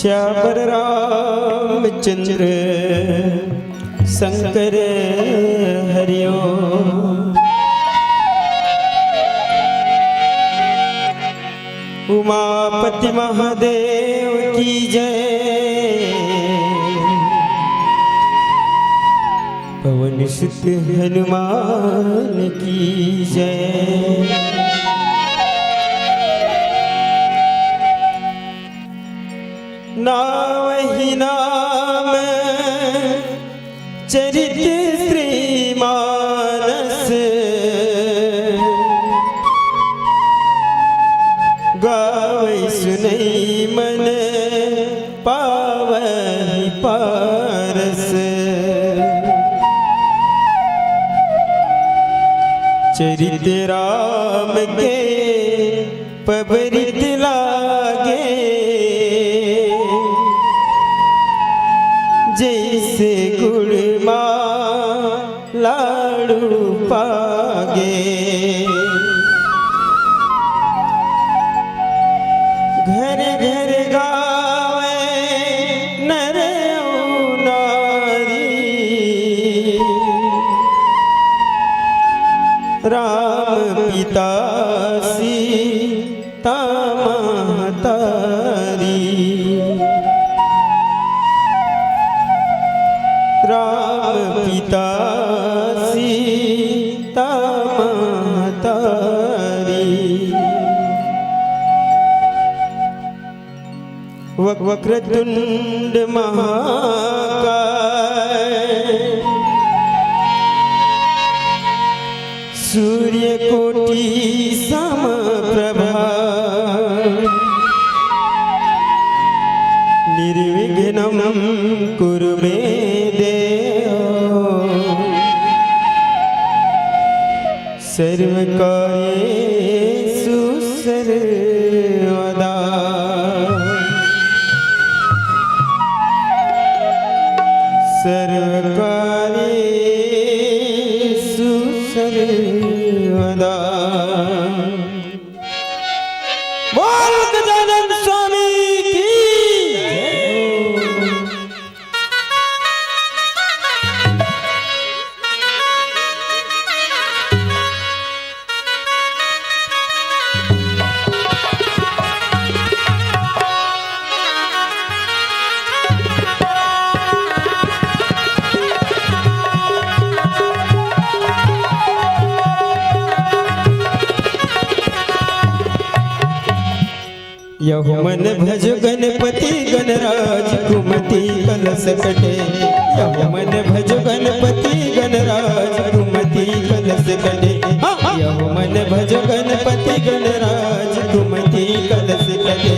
श्यावर रामचंद्र शंकर हरिओ। उमापति महादेव की जय। पवन सुत हनुमान की जय। नाम ही नाम चरित श्रीमानस। गावै सुनई मन पावहि पारस। चरित राम के पबरित लागे। जैसे गुड़ लाड़ू पागे। घर घर गावे नर नारी। राम पिता सीता महतारी। राम पिता सीता महतारी। वक्रतुंड महाकाय। सूर्यकोटि समप्रभा। निर्विघ्नं कुरु मे सर्वकार्येषु सर्वदा। सर्वकार्येषु सर्वदा। बोल गजानन स्वामी की यहु मन भजो गणपति गणराज कुमति कलश कटे। यहु मन भजो गणपति गणराज कुमति कलश कटे। यहु मन भजो गणपति गणराज कुमति कलश कटे।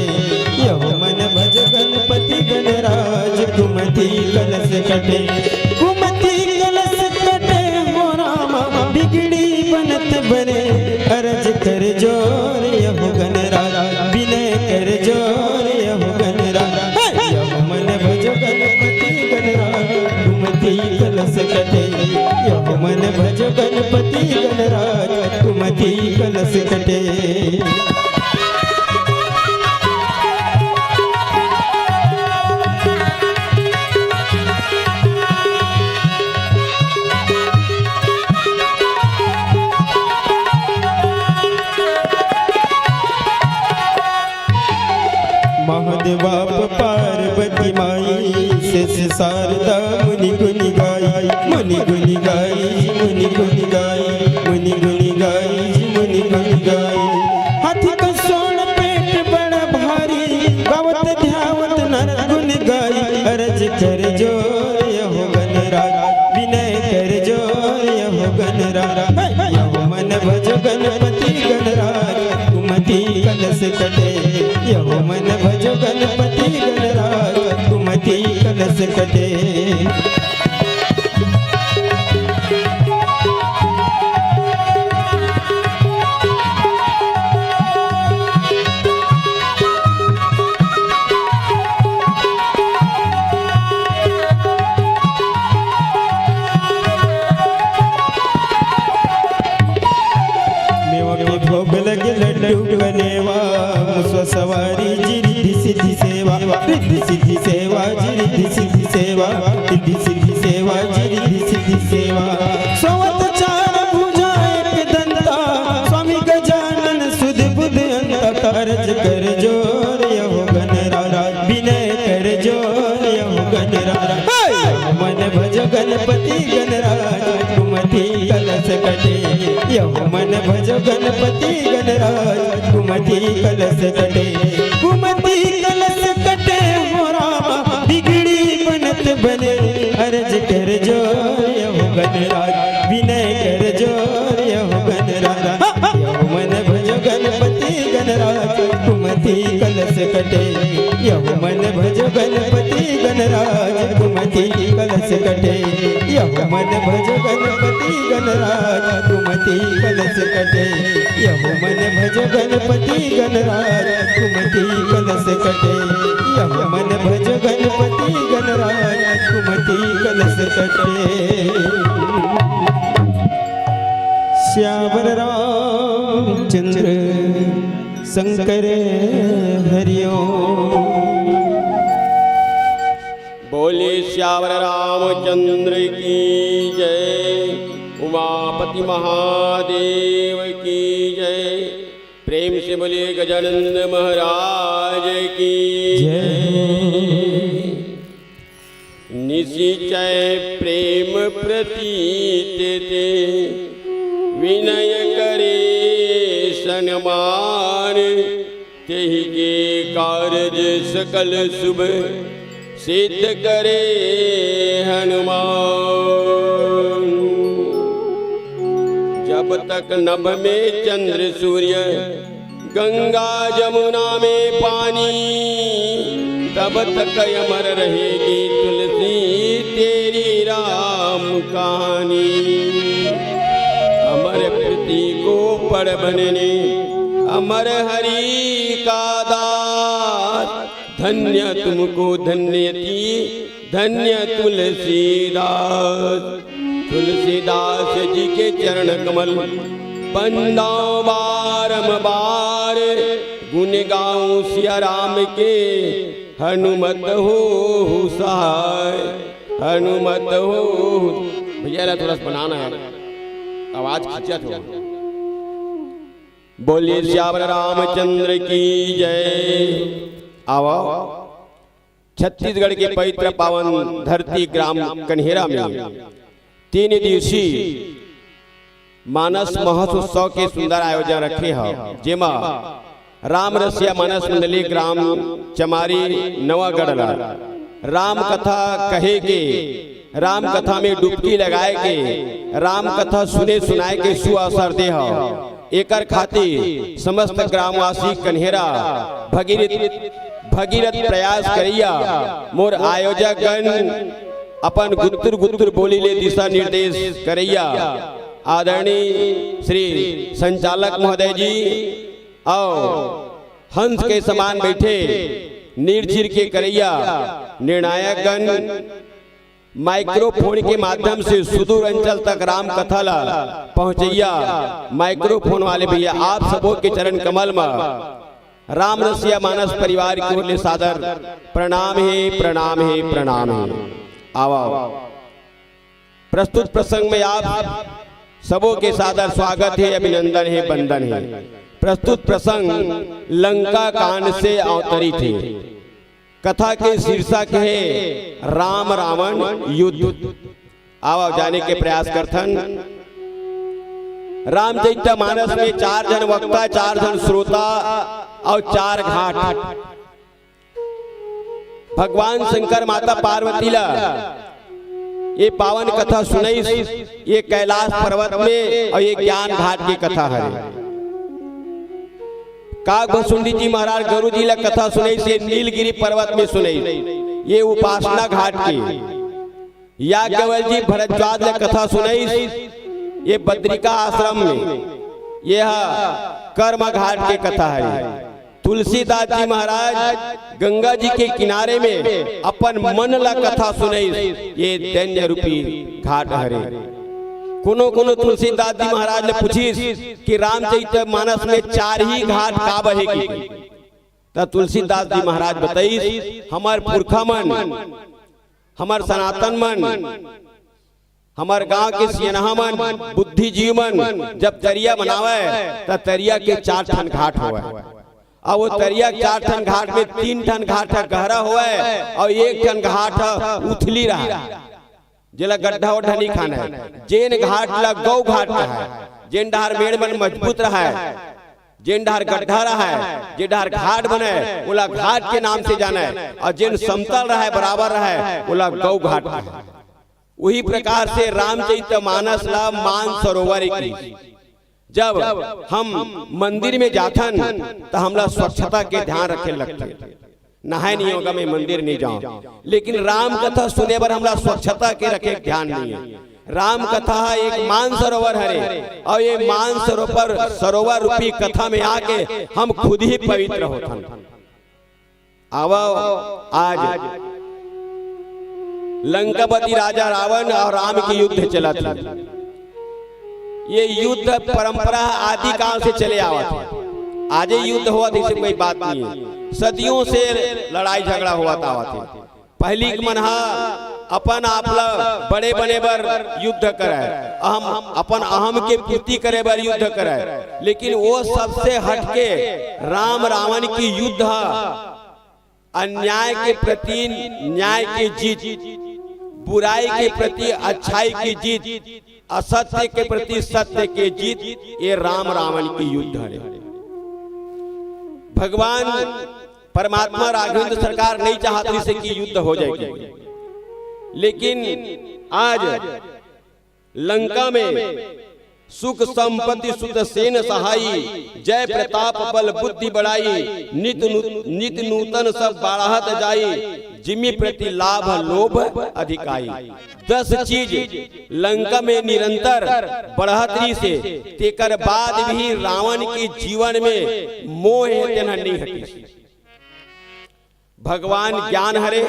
यहु मन भजो गणपति गणराज कुमति कलश कटे। कुमति कलश कटे हो राम बिगड़ी बनत बने। अरज कर जोर यहु गणराज विनय कर जोर यहु गणराज। यहु मन भजो गणपति गणराज कुमति कलश कटे। यहु मन भजो गणपति गणराज कुमति कलश कटे। महादेव बाप पार्वती माई शेष शारदा मुनि गुनि गाई। मुनि गुनि गाई मुनि गुनि गाई। मुनि गुनि गाई मुनि गुनि गाई। हाथी का सोन पेट बड़ा भारी। गावत ध्यावत नर गुन गाई। अरज कर जोर यहु गणराज विनय कर जोर यहु गणराज। यहु मन भजो गणपति गणराज कुमति कलश कटे। यहु मन भजो गणपति गणराज कुमति कलश कटे। भोग लगे लड्डू बनेवा। मुसवा सवारी जी रिद्धि सिद्धि सेवा। रिद्धि सिद्धि रिद्धि सिद्धि सेवा जी रिद्धि सिद्धि सेवा सोवत चार भुजा एक दंता स्वामी गजानन सुध बुध अंत कारज कर जोर यहो गणरारा विनय कर जोर यहो गणरारा मन भज गणपति गणराज कुमति कलश कटे यहो मन भज गणपति गणराज कुमति कलश कटे कुमति कलश कटे हो रामा बिगड़ी बनत बने अर्ज कर जोर यहो गणराज विनय कर जोर यहो गणराजा यहो मन भज गणपति गणराज कुमति कलश कटे यहो मन भज गणपति गणराज कुमति कलश कटे यहो मन भज गणपति गणराज कुमति कलश कटे यहो मन भज गणपति गणराज कुमति कलश कटे यहो मन भज गणपति गणराज कुमति कलश कटे श्यावर रामचंद्र शंकर हरिओम बोले श्यावर रामचंद्र की जय, उमापति महादेव की जय। प्रेम से बोले गजानंद महाराज की जय। निश्चय प्रेम प्रतीत ते विनय करे सन्मान, तेहि के कार्य सकल शुभ सिद्ध करे हनुमान। जब तक नभ में चंद्र सूर्य गंगा जमुना में पानी, तब तक अमर रहेगी तुलसी तेरी राम कहानी। अमर प्रति को पढ़ बनने अमर हरि का दास, धन्य तुमको धन्यती धन्य तुलसीदास। तुलसीदास जी के चरण कमल बंदाओ बारंबार, गुण गाऊं सिया राम के हनुमत हो सहाय, हनुमत हो। भैया थोड़ा सा बनाना है, आवाज खींचा थोड़ा। बोलिए श्यावर रामचंद्र की जय। आवा छत्तीसगढ़ के पवित्र पावन धरती ग्राम कन्हेरा में 3 दिवसीय मानस महोत्सव के सुंदर आयोजन रखे हैं, जेमा राम रसिया मानस मंडली ग्राम चमारी नवागढ़ राम कथा कहे के, राम कथा में डुबकी लगाए के, राम कथा सुने सुनाए के सुअवसर दे है। एकर खातिर समस्त ग्रामवासी कन्हेरा भगीरथ प्रयास करिया। मोर आयोजक गण अपन गुत्तुर गुत्तुर बोली ले दिशा निर्देश करैया। आदरणीय श्री संचालक महोदय जी और हंस के समान बैठे निर्झिर के करैया निर्णायक गण माइक्रोफोन के माध्यम से सुदूर अंचल तक राम कथा ला पहुंचैया। माइक्रोफोन वाले भैया आप सबों के चरण कमल में राम रसिया मानस परिवार की ओर से सादर प्रणाम है, प्रणाम है, प्रणाम है। आवा प्रस्तुत प्रसंग में आप सबों के सादर स्वागत है, अभिनंदन है, वंदन है। प्रस्तुत प्रसंग लंका कांड से अवतरित है। कथा के शीर्षक है राम रावण युद्ध। आओ जाने के प्रयास करथन। रामचरितमानस में 4 जन वक्ता, 4 जन श्रोता और 4 घाट। भगवान शंकर माता पार्वती ला ये पावन कथा सुनाई, ये कैलाश पर्वत में, और ये ज्ञान घाट की कथा है। काग भसुंडी जी महाराज गुरु जी ला कथा सुनाई से नीलगिरी पर्वत में सुनाई, ये उपासना घाट की। याज्ञवल्क्य जी भरद्वाज ला कथा सुनाई, ये बद्रिका आश्रम में, यह कर्म घाट की कथा है। तुलसीदास जी महाराज गंगा जी के किनारे में अपन मन ला कथा सुनाई, ये दैन्य रूपी घाट हरे। कोनो कोनो तुलसीदास जी महाराज ने पूछी कि रामचरितमानस में 4 ही घाट का बहेगी, तो तुलसीदास जी महाराज बताई हमार पुरखा मन हमार सनातन मन, हमार गांव के सियनहा मन, बुद्धिजीवी मन जब तरिया बनावे तो तरिया के 4 ठन घाट होवे। अब वो तरिया 4 ठन घाट में 3 ठन घाट गहरा होवे और 1 ठन घाट उथली रहा, जेला गड्ढा उड्ढा नहीं खाना है। जेन घाट ला गौ घाट है, जेन डहार मेड़ मन मजबूत रहा है, जेन डहार गड्ढा रहा है, जे डहार घाट बने ओला घाट के नाम से जाना है, और जेन समतल रहा है बराबर रहा है ओला गौ घाट है। वही प्रकार से रामचरितमानस ला मानसरोवर की जब हम मंदिर में जाथन तो हमला स्वच्छता के ध्यान रखे लगते। नहाए नहीं होगा मैं मंदिर नहीं जाऊं, लेकिन राम कथा सुने पर हमला स्वच्छता के रखे ध्यान नहीं है। राम कथा एक मानसरोवर है और ये मानसरोवर सरोवर रूपी कथा में आके हम खुद ही पवित्र होथन। आवो आज लंकापति राजा रावण और राम की युद्ध चला था। ये युद्ध परंपरा आदि काल से चले आवा था। आज युद्ध हुआ था, कोई बात नहीं है। सदियों से लड़ाई झगड़ा हुआ था। पहली मनहा अपन आपला बड़े बने बर युद्ध करे, अपन अहम के पूर्ति करे बर युद्ध करे, लेकिन वो सबसे हटके राम रावण की युद्ध अन्याय के प्रति न्याय की जीत, बुराई के प्रति अच्छाई की जीत, असत्य के प्रति सत्य की जीत, ये राम रावण की युद्ध है। भगवान परमात्मा राघवेंद्र सरकार नहीं चाहती से कि युद्ध हो जाएगी, लेकिन आज लंका में सुख संपत्ति सुत सेन सहाई, जय प्रताप बल बुद्धि बढ़ाई, नित नूतन सब बढ़ात जाई, जिमी प्रति लाभ लोभ अधिकाई। 10 चीज लंका में निरंतर बढ़हतरी से तेकर बाद भी रावण के जीवन में मोह नहीं हटी। भगवान ज्ञान हरे,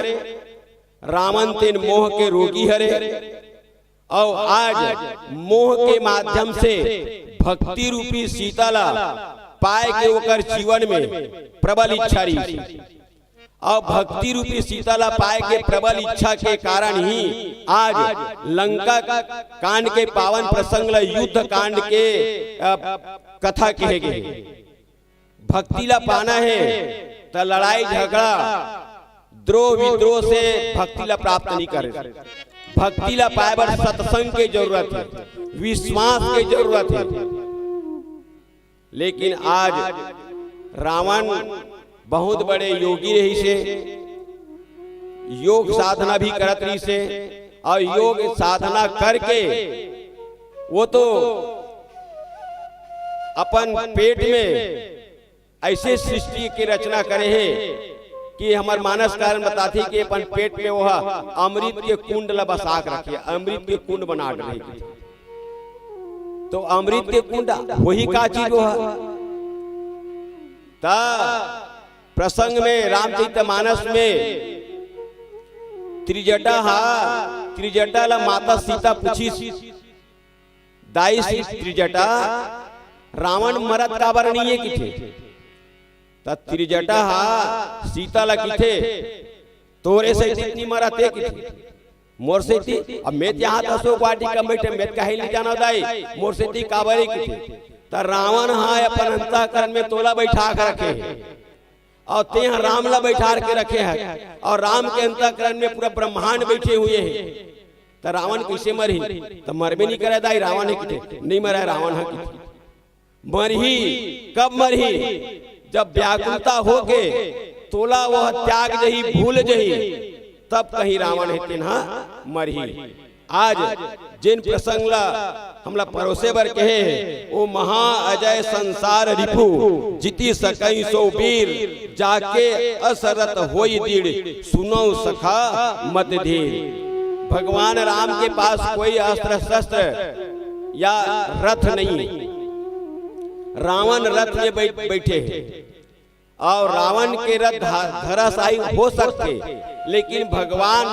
रावण तेन मोह के रोगी हरे, और आज मोह के माध्यम से भक्ति रूपी सीताला पाए के ओकर जीवन में प्रबल इच्छा रही, और भक्ति रूपी सीताला पाए के प्रबल इच्छा के कारण ही आज लंका कांड के पावन प्रसंग युद्ध कांड के कथा कहे गए। भक्ति ला पाना है तो लड़ाई झगड़ा द्रोह विद्रोह से भक्ति ला प्राप्त नहीं करे। भक्ति ला पाए बर सत्संग की जरूरत है, विश्वास की जरूरत है। लेकिन आज रावण बहुत बड़े योगी रही से, योग साधना भी करत रही से, और योग साधना करके वो तो अपन पेट में ऐसे सृष्टि की रचना करे है कि हमार मानस कारण बताती कि अपन पेट में वह अमृत के कुंड ला बसाक रखे, अमृत के कुंड बना रहे। तो अमृत के कुंड वही का चीज वो ता प्रसंग में रामचरितमानस में त्रिजटा ला माता सीता पूछी, दाई त्रिजटा रावण मरत काबर नहीं है किथे? त्रिजटा सीता ला किथे तोरे से इतनी मरते किथे? मोर से थी अब मैं यहाँ अशोक वाटिका बैठे मैं कहीं नहीं जाना दाई मोर से थी काबरे किथे? त रावण अपन अंतःकरण में तोला बैठा कर रखे है, और ते राम ला बैठा के रखे है, और राम के अंतःकरण में पूरा ब्रह्मांड बैठे हुए हैं। तो रावण कैसे मरी? तो मरबे नहीं करे दाई, रावण है किथे? नहीं मरा रावण है किथे? मरही कब मरही? जब व्याकुलता हो के तोला वह त्याग जही भूल जही, तब कहीं रावण है तिन्हा मरही। आज जिन प्रसंग ला हमला परोसे बर कहे वो महा अजय संसार रिपु, जिति सकई सो वीर, जाके असरत होई दीड़, सुनो सखा मत धीर। भगवान राम के पास कोई अस्त्र शस्त्र या रथ नहीं, रावण रथ में बैठे हैं, और रावण के रथ धराशायी हो सकते, लेकिन भगवान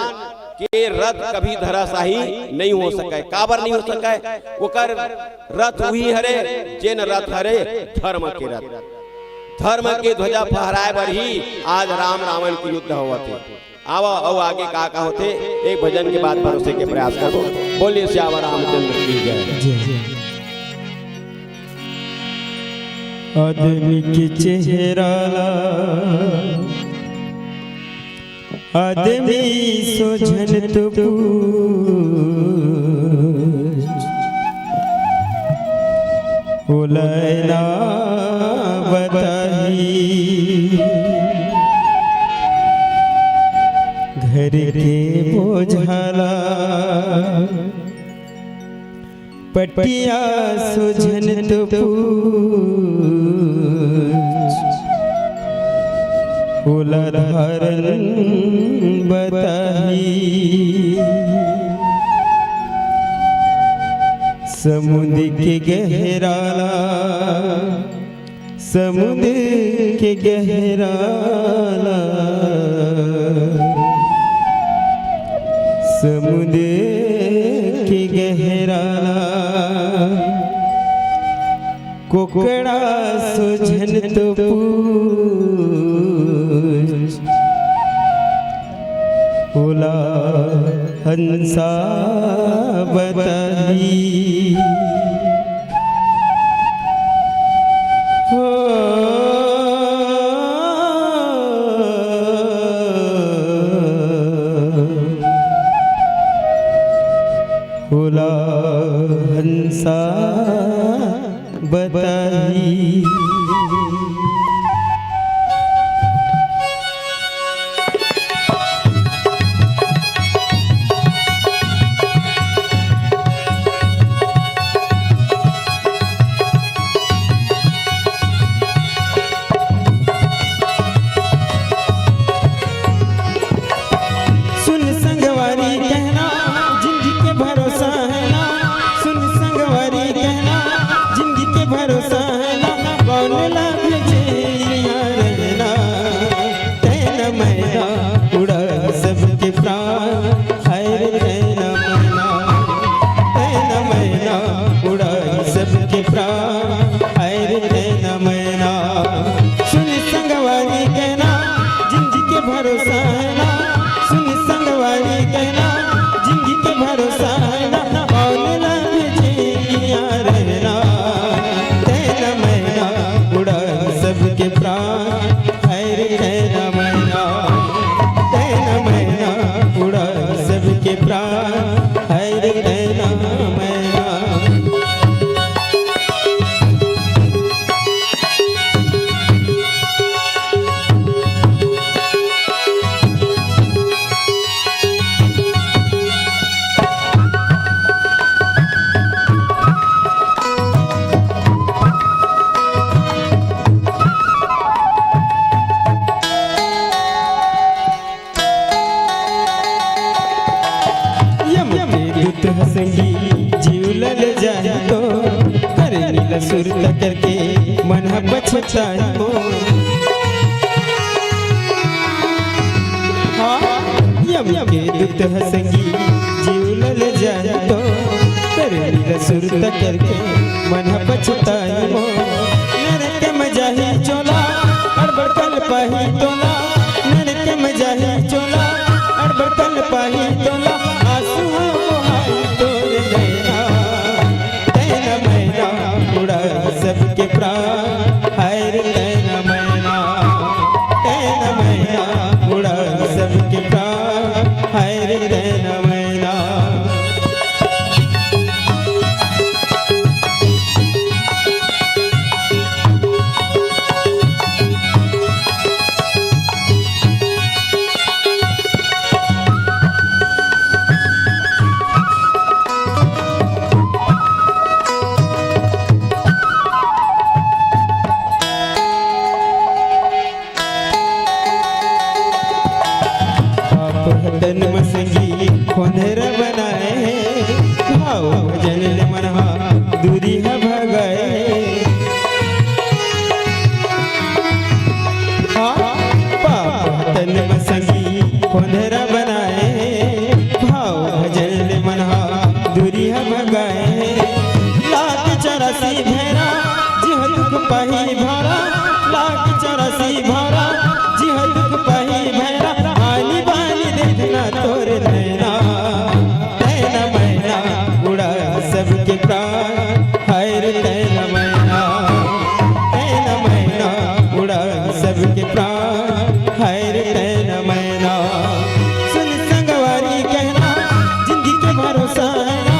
के रथ कभी धराशायी नहीं हो सके। काबर नहीं हो सके? ओकर रथ वही हरे जेन रथ हरे धर्म के रथ, धर्म के ध्वजा फहराए बर ही आज राम रावण की युद्ध हुआ थे। आवा और आगे का होते एक भजन के बाद भरोसे के प्रयास करो। बोलिए श्यामा रामचंद्र की जय। आदमी के चेहरा आदमी सोझन तो बोलना बताही घर के बोझाला पटिया सोझन तो ओला धारन बताही समुद्र के गहराला समुद्र के गहराला समुद्र के गहराला कोकड़ा सोझन तो ओला हंसा बताही ओला हंसा बताही हंसंगी जीवलल जाए तो करे नीला सुर करके मन पछताए तो यम के दूत हंसंगी जीवलल जाए तो करे नीला सुर करके मन पछताए तो नरक मजा ही चोला अड़बड़ कल पाही तोला नरक मजा ही चोला अड़बड़ कल पाही तोला सबके प्राण हाय रे तैना मैना उड़ा सबके प्राण हाय रे तैना मैना तन मसंगी खोंधर बनाए भाव भजन ले मनहा दूरी है भगाए पाप तन मसंगी खोंधर बनाए भाव भजन ले मनहा दूरी है भगाए लाख 84 भेरा जिहद पाही भारा लाख 84 भारा जिहद पाही भेरा आली बाली सबके प्राण, हाय रे तैना मैना उड़ा सबके प्राण, हाय रे तैना मैना। सुन संगवारी कहना जिंदगी के भरोसा है ना,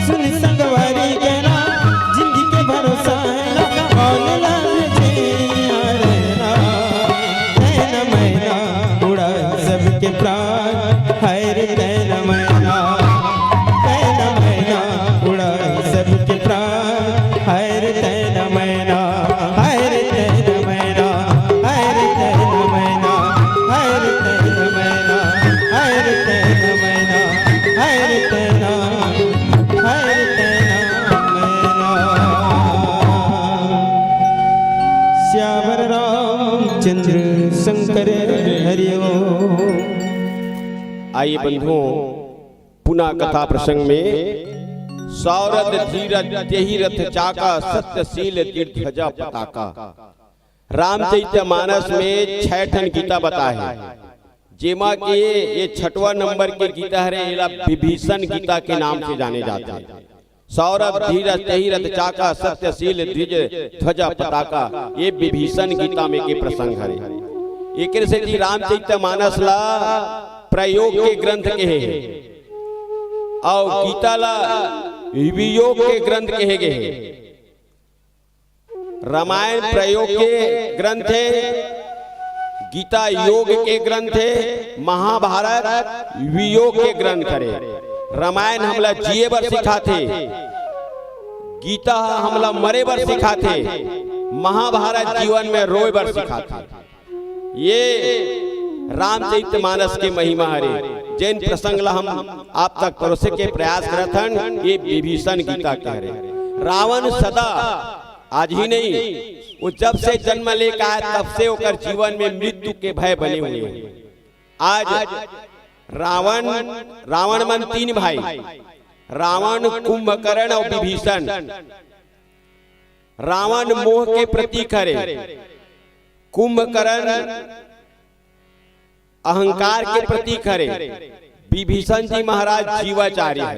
सुन संगवारी कहना जिंदगी के भरोसा है ना, कौन लागे रहना। तैना मैना उड़ा सबके प्राण, हाय रे तैना मैना, तैना मैना उड़ा सबके प्राण, हाय रे तैना मैना, हाय रे तैना मैना, हाय रे तैना मैना, हाय रे तैना मैना, हाय रे तैना मैना, हाय रे तैना, हाय रे तैना मैना। श्यावर रामचंद्र शंकर हरिओम। आइए बंधुओं, पुनः कथा प्रसंग में सौरद धीरज त्यहि रथ चाका, सत्यशील तीर्थध्वजा पताका। रामचरित मानस में 6 ठन गीता बताए, जेमा के ये 6वां नंबर के गीता है, एला विभीषण गीता के नाम से जाने जाते हैं। सौरभ धीरज त्यहि रथ चाका, सत्यशील ध्वजा पताका, ये विभीषण गीता में के प्रसंग है। एक से जी रामचरित मानस ला प्रयोग के ग्रंथ के है और गीता ला वियोग के ग्रंथ कहे गए। रामायण प्रयोग के ग्रंथ है, गीता योग के ग्रंथ है, महाभारत वियोग के ग्रंथ करे। रामायण हमला जिए बर सिखाते, गीता हमला मरे बर सिखाते, महाभारत जीवन में रोए बर सिखाते। ये रामचरित मानस के महिमा हरे, जैन प्रसंग ला हम आप तक परोसे के प्रयास करत हन। ये विभीषण गीता कह रहे। रावण सदा आज ही नहीं, वो जब से जन्म लेकर आए तब से होकर जीवन में मृत्यु के भय बने हुए हैं। आज रावण मन 3 भाई, रावण, कुंभकर्ण और विभीषण। रावण मोह के प्रतीक है, कुंभकर्ण अहंकार के प्रतीक है, विभीषण जी महाराज जीवाचार्य है।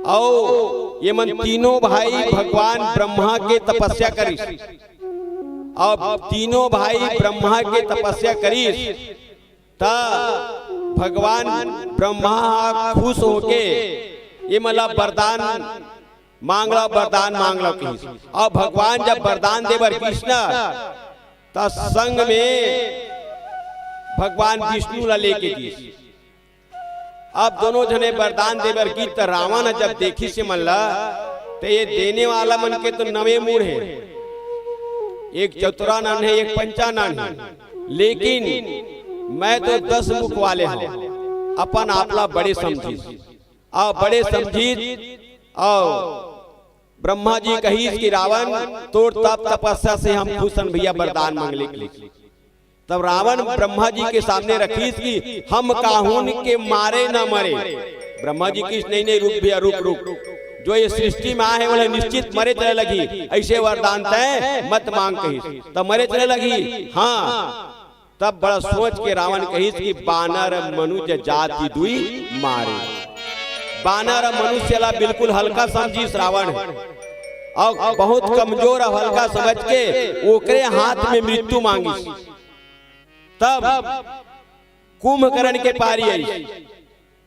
और ये मन तीनों भाई भगवान ब्रह्मा के तपस्या करीस, और तीनों भाई ब्रह्मा के तपस्या करीस ता भगवान ब्रह्मा खुश होके ये मतलब वरदान मांगला, वरदान मांगला कहीस। और भगवान जब वरदान देवर कृष्ण ता संग में भगवान विष्णु ला लेके गीस। अब दोनों जने वरदान देवर की, तो रावण जब देखी से मनला तो ये देने वाला मन के तो 9 मूड है, एक चतुरा नान है, एक पंचा नान है, लेकिन मैं तो 10 मुख वाले हूं। अपन आपला बड़े समझीस और बड़े समझीस और ब्रह्मा जी कहीस कि रावण तोड़ तप तपस्या से हम भूषण भैया वरदान मांगले के लिए। तब रावण ब्रह्मा जी के सामने रखीस कि हम काहून के मारे न मरे। ब्रह्मा जी की नहीं रुक भैया, रुक, जो ये सृष्टि में आए वाले निश्चित मरे चले लगी, ऐसे वरदान तय मत मांग कहीस। तब मरे चले लगी। हाँ, तब बड़ा सोच के रावण कहीस कि बानर मनुष्य जाति दुई मारे। बानर मनुष्य ला बिल्कुल हल्का समझीस रावण, और बहुत कमजोर और हल्का समझ के ओकरे हाथ में मृत्यु मांगी। तब कुंभकर्ण के पारी आई।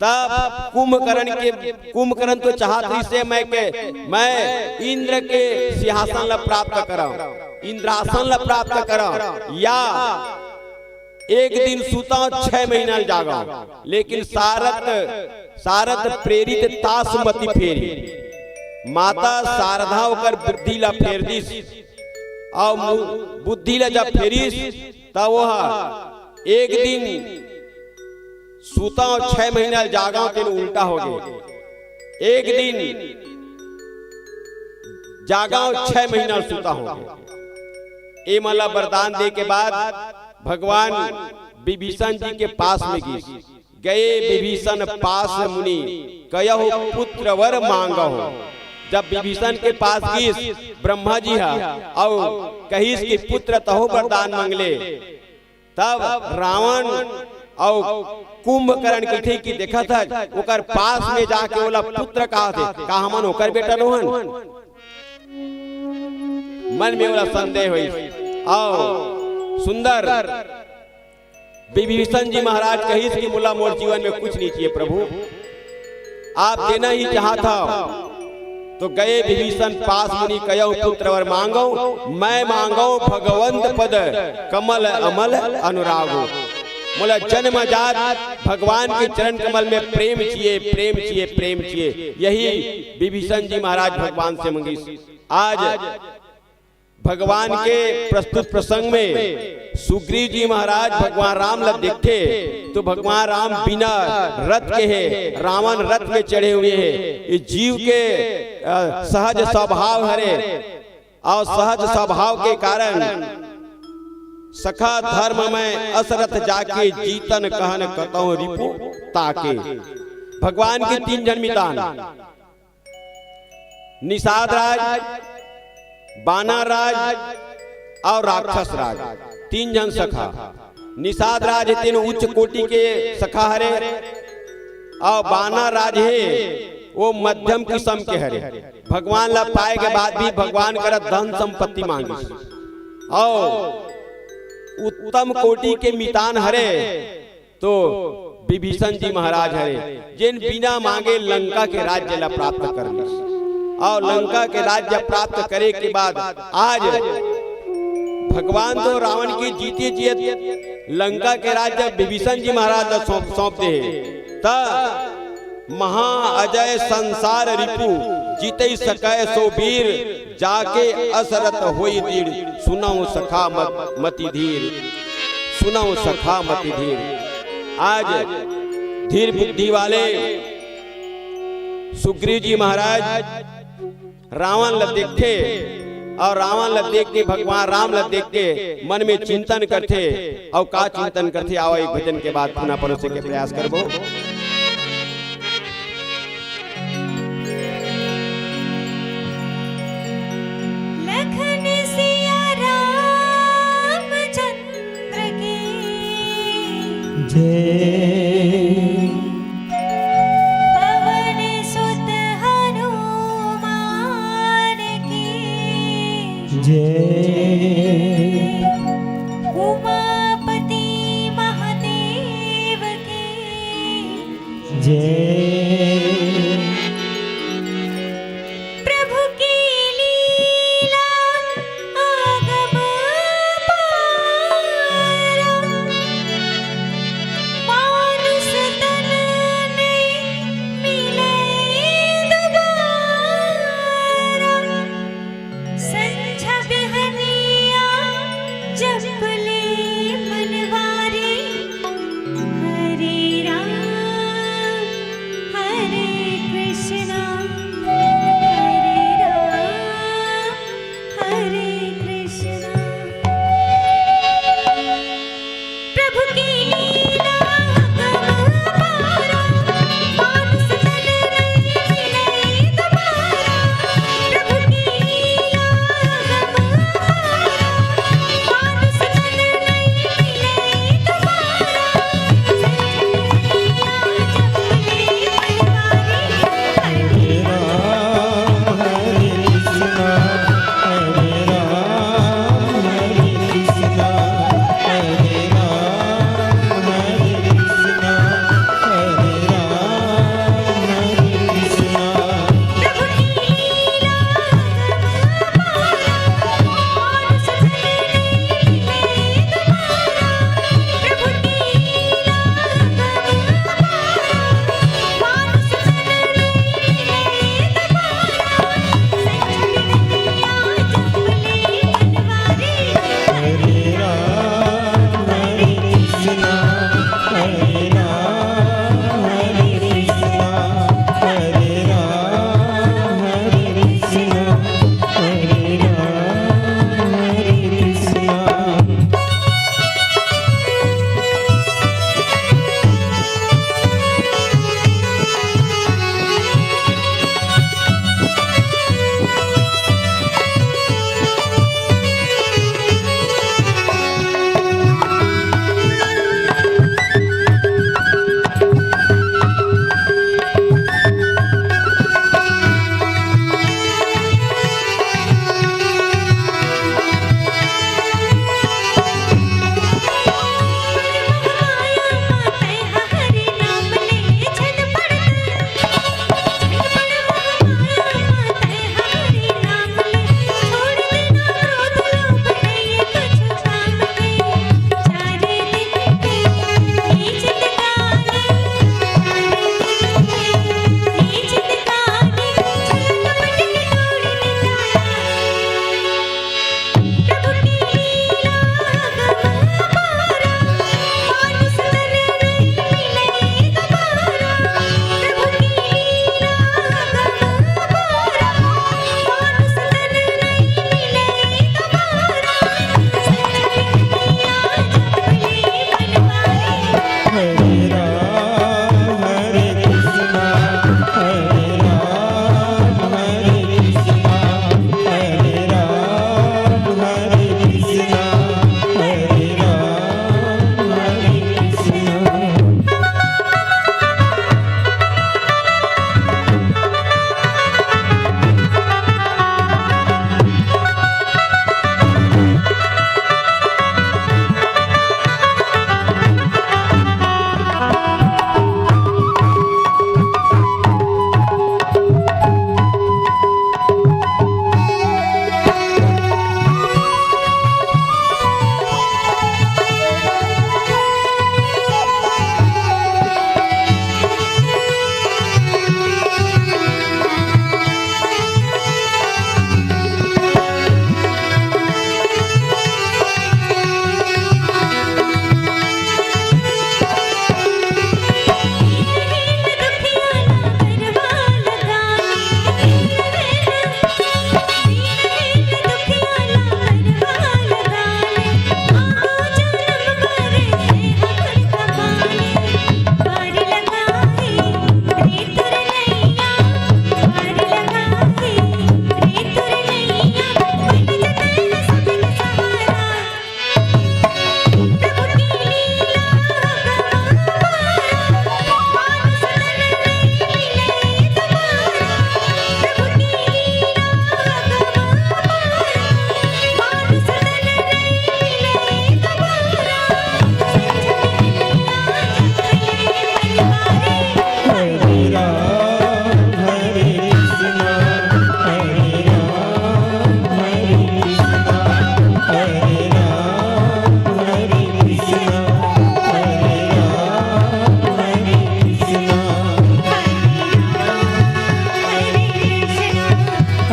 तब कुंभकर्ण तो चाहती से मैं इंद्र के सिंहासन ला प्राप्त करा, इंद्रासन ला प्राप्त करा, या एक दिन सुता 6 महीना जागा। लेकिन सारथ प्रेरित तासमती फेरी, माता शारदा होकर बुद्धि ला फेर दिस, और बुद्धि ला जब फेरिस तब वह एक दिन सूता 6 महीना जागा के उल्टा हो गए। एक दिन जागा 6 महीना सूता हो गए। ये मला वरदान दे के बाद भगवान विभीषण जी के पास में गए। विभीषण पास मुनि कयहु पुत्र वर मांगो। जब विभीषण के पास गीस ब्रह्मा जी और कहीस कि पुत्र तहो वरदान मांगले। तब रावण और कुंभकर्ण के थे कि देखा था ओकर पास में जाके बोला पुत्र कहा थे कहा मन होकर बेटा रोहन मन में बोला संदेह हुई। आओ सुंदर विभीषण जी महाराज कही कि मुला मोर जीवन में कुछ नहीं चाहिए प्रभु, आप देना ही चाहता तो गए विभीषण पास मुनि कयो पुत्र वर मांगो, मैं मांगो भगवंत पद कमल अमल अनुरागो। बोला जन्म जात भगवान के चरण कमल में प्रेम चाहिए, प्रेम चाहिए, प्रेम चाहिए। यही विभीषण जी महाराज भगवान से मंगी। आज भगवान के प्रस्तुत प्रसंग में सुग्रीव जी महाराज भगवान राम लग देखते तो भगवान राम बिना रथ के है, रावण रथ में चढ़े हुए हैं। इस जीव के सहज स्वभाव हरे और सहज स्वभाव के कारण सखा धर्म में असरथ जाके जीतन कहन कतौ रिपु ताके। भगवान के तीन जन्मितान निषाद राज, बानर राज और राक्षस राज, तीन जन सखा। निषाद राज है तीन उच्च कोटि के सखा हरे और बानर राज है वो मध्यम किस्म के हरे। भगवान ला पाए के बाद भी भगवान कर धन संपत्ति मांगी और उत्तम कोटि के मितान हरे तो विभीषण जी महाराज हरे जिन बिना मांगे लंका के राज्य ला प्राप्त कर ली और लंका के राज्य प्राप्त करे के बाद आज भगवान तो रावण की जीते जीत लंका के राज्य विभीषण जी महाराज सौंप दे ता महा अजय संसार रिपु जीते सकै सो वीर जाके असरत होई दीड़ सुनाऊं सखा मति धीर, सुनाऊं सखा मति धीर। आज धीर बुद्धि वाले सुग्रीव जी महाराज रावण ल देखते और रावण ल देख के भगवान राम ल देख के मन में चिंतन करते और का चिंतन करते। आओ एक भजन के बाद पुनः परोसे के प्रयास करबो। लखन सिया रामचंद्र की जय पवन सुत हनुमान की जय उमापति महादेव की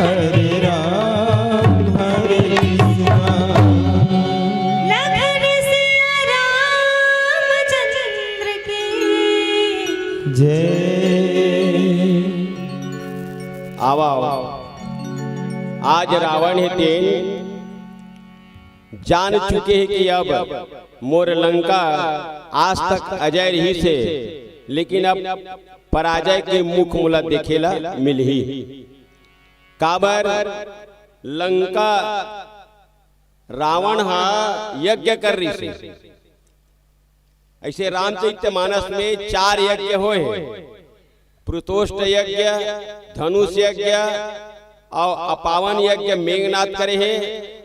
हरे राम हरे कृष्णा। लखन सिया रामचंद्र की जय। आवा आज रावण है तेन जान चुके हैं कि अब मोर लंका आज तक अजय रही से, लेकिन अब पराजय के मुख मुला देखेला मिल ही। काबर लंका रावण हा यज्ञ कर रही से। ऐसे रामचरितमानस में 4 यज्ञ होए, प्रुतोष्ट यज्ञ, धनुष यज्ञ और अपावन यज्ञ मेघनाथ करे है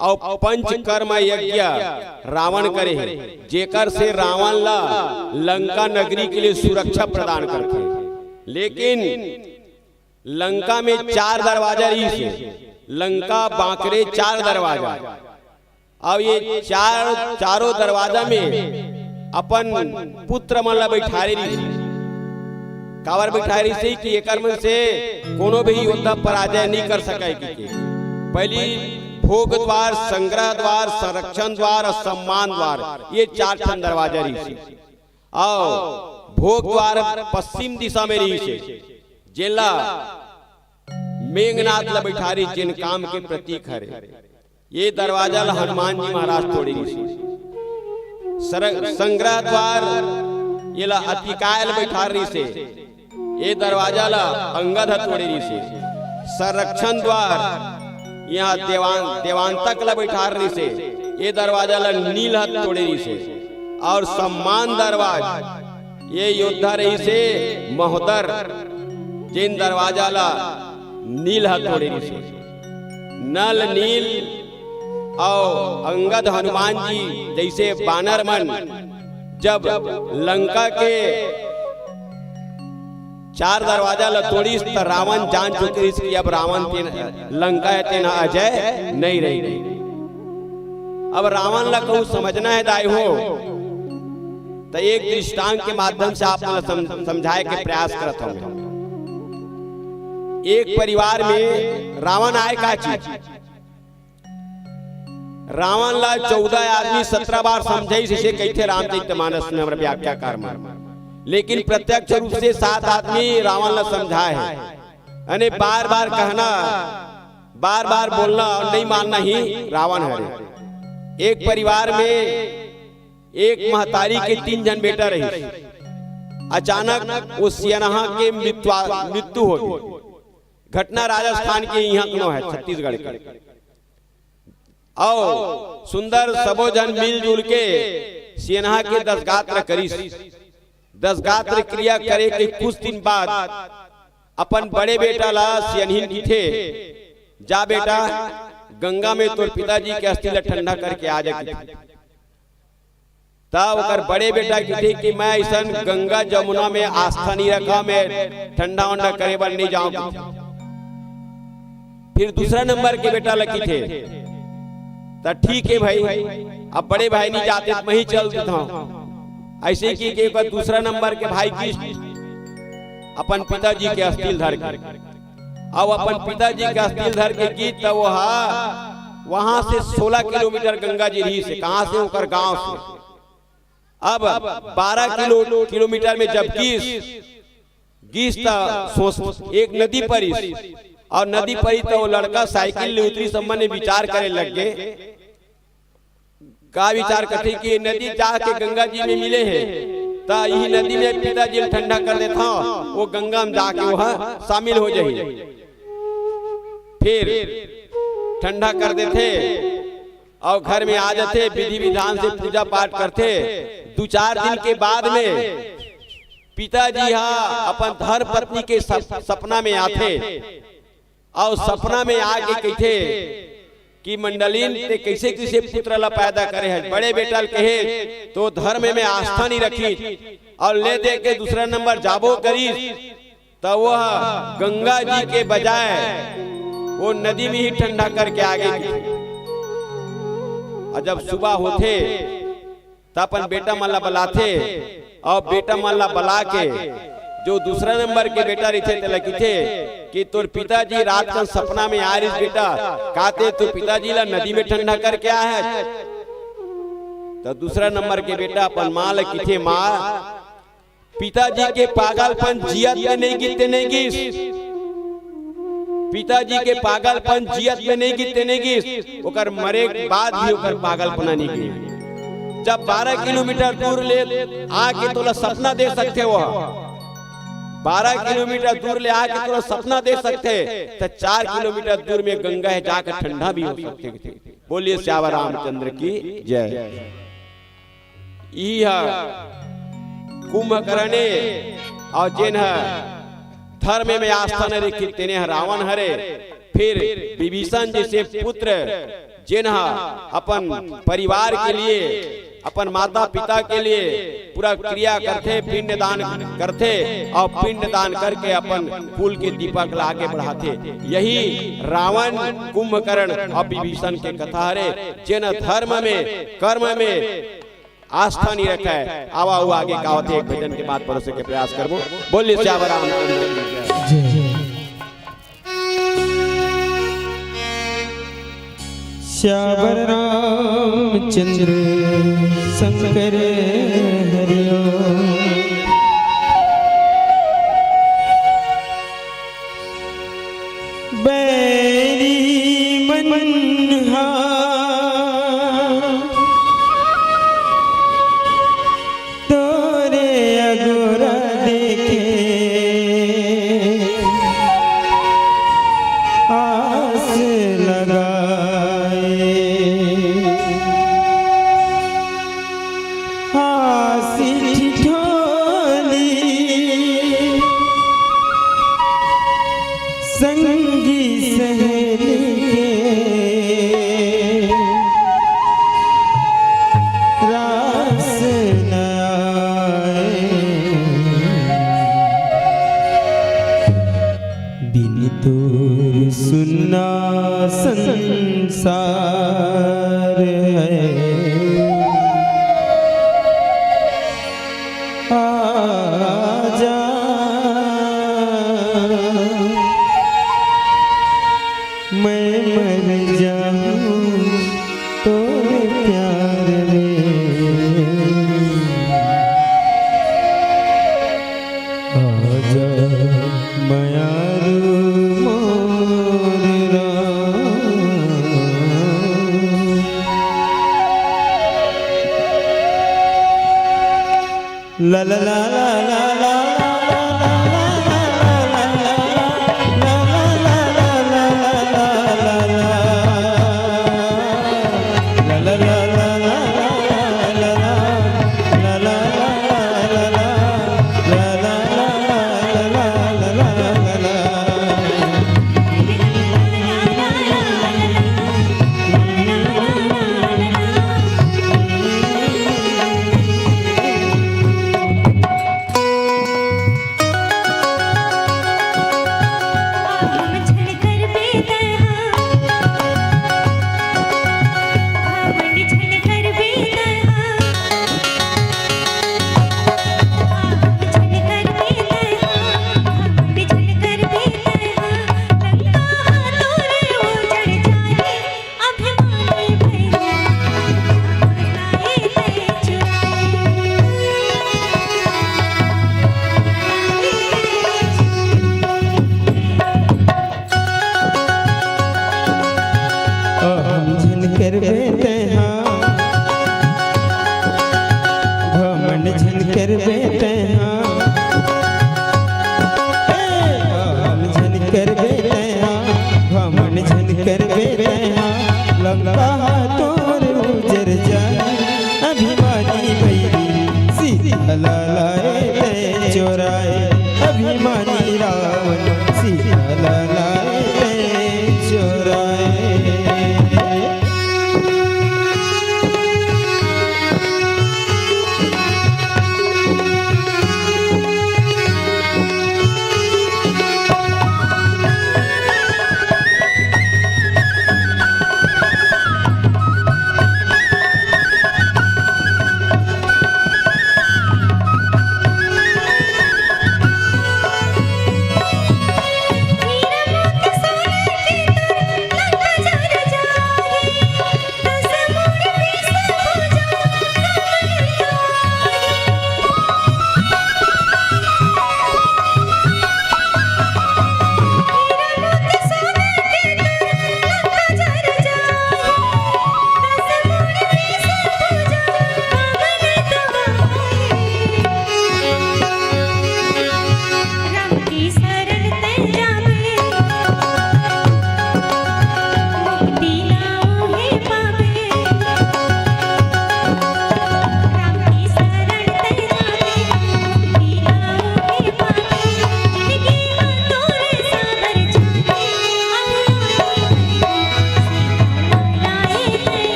और पंचकर्म यज्ञ रावण करे है, जेकर से रावण ला लंका नगरी के लिए सुरक्षा प्रदान करते हैं। लेकिन लंका में 4 दरवाजा रही से, लंका बांकरे 4 दरवाजा। अब ये चारों दरवाजा में अपन पुत्र मन ला बैठारे रही, कावर बैठारी से कि एकर मन से कोनो भी योद्धा पराजय नहीं कर सके। पहली भोग द्वार, संग्रह द्वार, संरक्षण द्वार और सम्मान द्वार, ये 4 ठन दरवाजा रही से। और भोग द्वार पश्चिम दिशा में रही से, जेला मेघनाथ ला बैठारी जिन काम के प्रतीक हरे। ये दरवाजा ला हनुमान जी महाराज तोड़ी रही से। संग्रह द्वार ये ला अतिकायल बैठा रही से, ये दरवाजा ला अंगद तोड़ी रही से। संरक्षण द्वार यहाँ देवांतक ला बैठा रही से, ये दरवाजा ला नील तोड़ी रही से। और सम्मान दरवाजा ये योद्धा रही से महोदर, जिन दरवाजा ला नील तोड़ी रही से। नल नील और अंगद हनुमान जी जैसे बानर मन जब लंका के 4 दरवाजा ला तोड़ी तो रावण जान चुके कि अब रावण लंका है तेना अजय नहीं रही। अब रावण ला कहूँ समझना है दाई हो तो एक दृष्टांत के माध्यम से आप समझाए के प्रयास करता हूँ। एक परिवार में रावण आए का चीज, रावण ला 14 आदमी 17 बार समझाई से कहते रामचरितमानस में हमारे व्याख्याकार में, लेकिन प्रत्यक्ष रूप से 7 आदमी रावण ला समझाए है। अने बार बार कहना, बार बार बोलना और नहीं मानना ही रावण है। एक परिवार में एक महतारी के 3 जन बेटा रही। अचानक वो सियनहा के मृत्यु हो गई। घटना राजस्थान के यहाँ है, छत्तीसगढ़ के। और सुंदर सबो जन मिलजुल के सियनहा के 10 गात्र करी। 10 गात्र क्रिया करे के कुछ दिन बाद अपन बड़े बेटा ला सियनहीन थे, जा बेटा गंगा में तोर पिताजी के अस्थि ला ठंडा करके आ जा। तब ओकर बड़े बेटा की कि मैं ऐसा गंगा जमुना में आस्था नहीं रखा, मैं ठंडा उंडा करे बर नहीं जाऊंगा। फिर दूसरा नंबर के बेटा लकी थे, तो ठीक है भाई, अब बड़े भाई नहीं जाते तो मैं ही चल देता हूं। ऐसे की दूसरा नंबर के भाई की अपन पिताजी के अस्थिल धर के, अब अपन पिताजी के अस्थिल धर के गीत तो वहां से 16 किलोमीटर गंगा जी रही से, कहां से होकर गांव से। अब 12 किलोमीटर में जब गीस एक नदी पर, और नदी पर तो वो लड़का साइकिल ले उतरी, सम्मान ने विचार करे लग गए। का विचार करते कि नदी जाके गंगा जी में मिले हैं, तो यही नदी में पिताजी ठंडा कर देता, वो गंगा में जाके वहां शामिल हो जाए। फिर ठंडा कर देते और घर में आ जाते, विधि विधान से पूजा पाठ करते। 2-4 दिन के बाद में पिताजी अपन धर पत्नी के सपना में आते, और सपना में आके कहते कि मंडलीन ते कैसे कैसे पुत्र ला पैदा करे है। बड़े बेटा कहे तो धर्म में आस्था नहीं रखी और ले दे के दूसरा नंबर जाबो करी, तो वह गंगा जी के बजाय वो नदी में ही ठंडा करके आगे की। और जब सुबह होते तो अपन बेटा मल्ला बुलाते, और बेटा मल्ला बुला के जो दूसरा नंबर के बेटा रहे तेला किथे कि तोर पिताजी रात का सपना में आ रही बेटा कहते तो पिताजी ला नदी में ठंडा करके आया है। तो दूसरा नंबर के बेटा अपन माँ ला किथे माँ पिताजी के पागलपन जियत में नहीं गिरते नहीं गिस, पिताजी के पागलपन जियत में नहीं गिरते नहीं गिस, ओकर मरे के बाद भी ओकर पागलपना नहीं गिर। जब 12 किलोमीटर दूर ले आके तोला सपना दे सकते हो, 12 किलोमीटर दूर ले आके तोला सपना दे सकते, तो 4 किलोमीटर दूर में गंगा है जाकर ठंडा भी हो सकते थे। बोलिए श्यावर रामचंद्र की जय। कुंभकर्ण और जिन धर्म में आस्था न रखी तेने रावण हरे। फिर विभीषण जैसे पुत्र जिन अपन परिवार के लिए अपन माता पिता के लिए पूरा क्रिया करते, पिंड दान करते और पिंड दान करके अपन कुल के दीपक ला आगे बढ़ाते। यही रावण कुंभकर्ण और विभीषण के कथा हरे जिन धर्म में कर्म में आस्था नहीं रखा है। आवा हुआ आगे गावत एक भजन के बाद परोसे के प्रयास करबो। बोलिए श्यावर रामचंद्र श्यावर रामचंद्र शंकर हरिओ। बैरी मनहा तोरे अगोरा देखे आस लगाए, हासी ठिठोली संगी सहेली के रास न आए। बिन तोर सुना संसार है, आजा मैं मर जाऊं तोरे प्यार में, आजा मयारू मोर राम। ला ला ला ला ला ला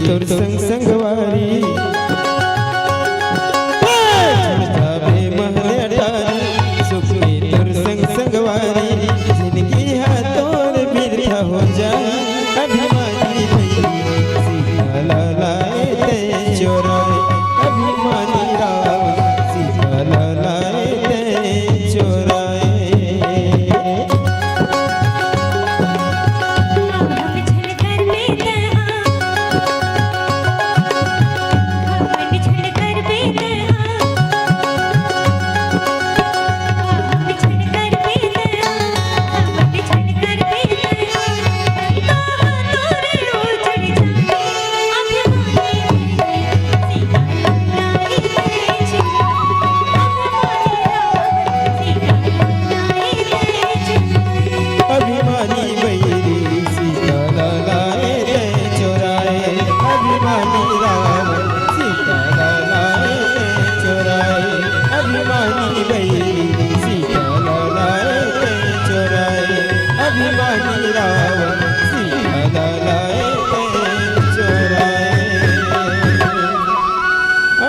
तुर संग संगवारी जावे महल अटारी सुख के तुर संग संगवारी जिंदगी हाथों बिरथा हो जाए अभिमानी भई सीता लाए ते चोराए अभिमानी राम सीता लाए ते चोराए अभिमानी बैरी सीता लाए ते चोराए अभिमानी राम सीता लाए ते चोराए अभिमानी बैरी सीता लाए ते चोराए अभिमानी राम सीता लाए ते चोराए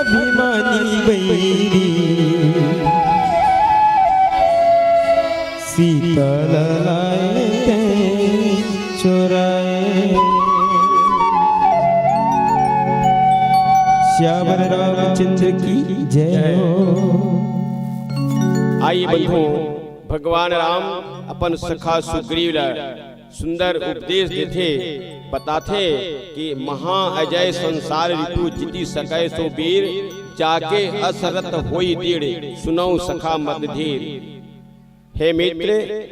अभिमानी बैरी सीता लाए ते चोराए श्यावर रामचंद्र की जय हो। आइए बंधुओं, भगवान राम अपन सखा सुग्रीव ला सुंदर उपदेश देते, बताते कि महा अजय संसार रिपु जिति सकै सो वीर जाके असरत होई दीड़ सुनऊ सखा मद धीर। हे मित्र,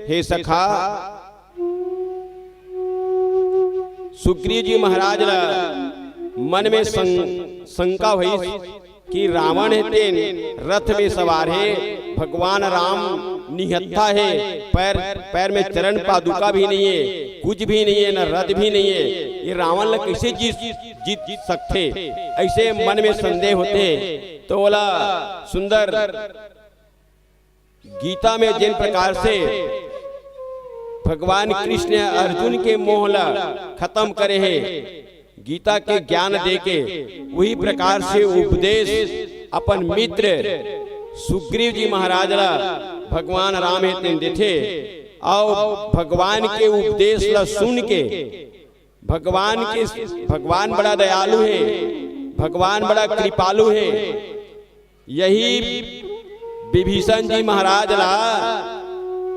हे सखा, सुग्रीव जी महाराज ला मन में शंका हुई कि रावण है रथ में सवार है, भगवान राम निहत्था है, पैर में चरण पादुका भी नहीं है, कुछ भी नहीं है, न रथ भी नहीं है, ये रावण ला कैसे जीत सकते? ऐसे मन में संदेह होते। तो बोला सुंदर गीता में जिन प्रकार से भगवान कृष्ण अर्जुन के मोहला खत्म करे हैं, गीता के ज्ञान देके वही प्रकार से उपदेश अपन मित्र सुग्रीव जी महाराज ला भगवान राम है देते। और भगवान के उपदेश ला सुन के भगवान बड़ा दयालु है, भगवान बड़ा कृपालु है। यही विभीषण जी महाराज ला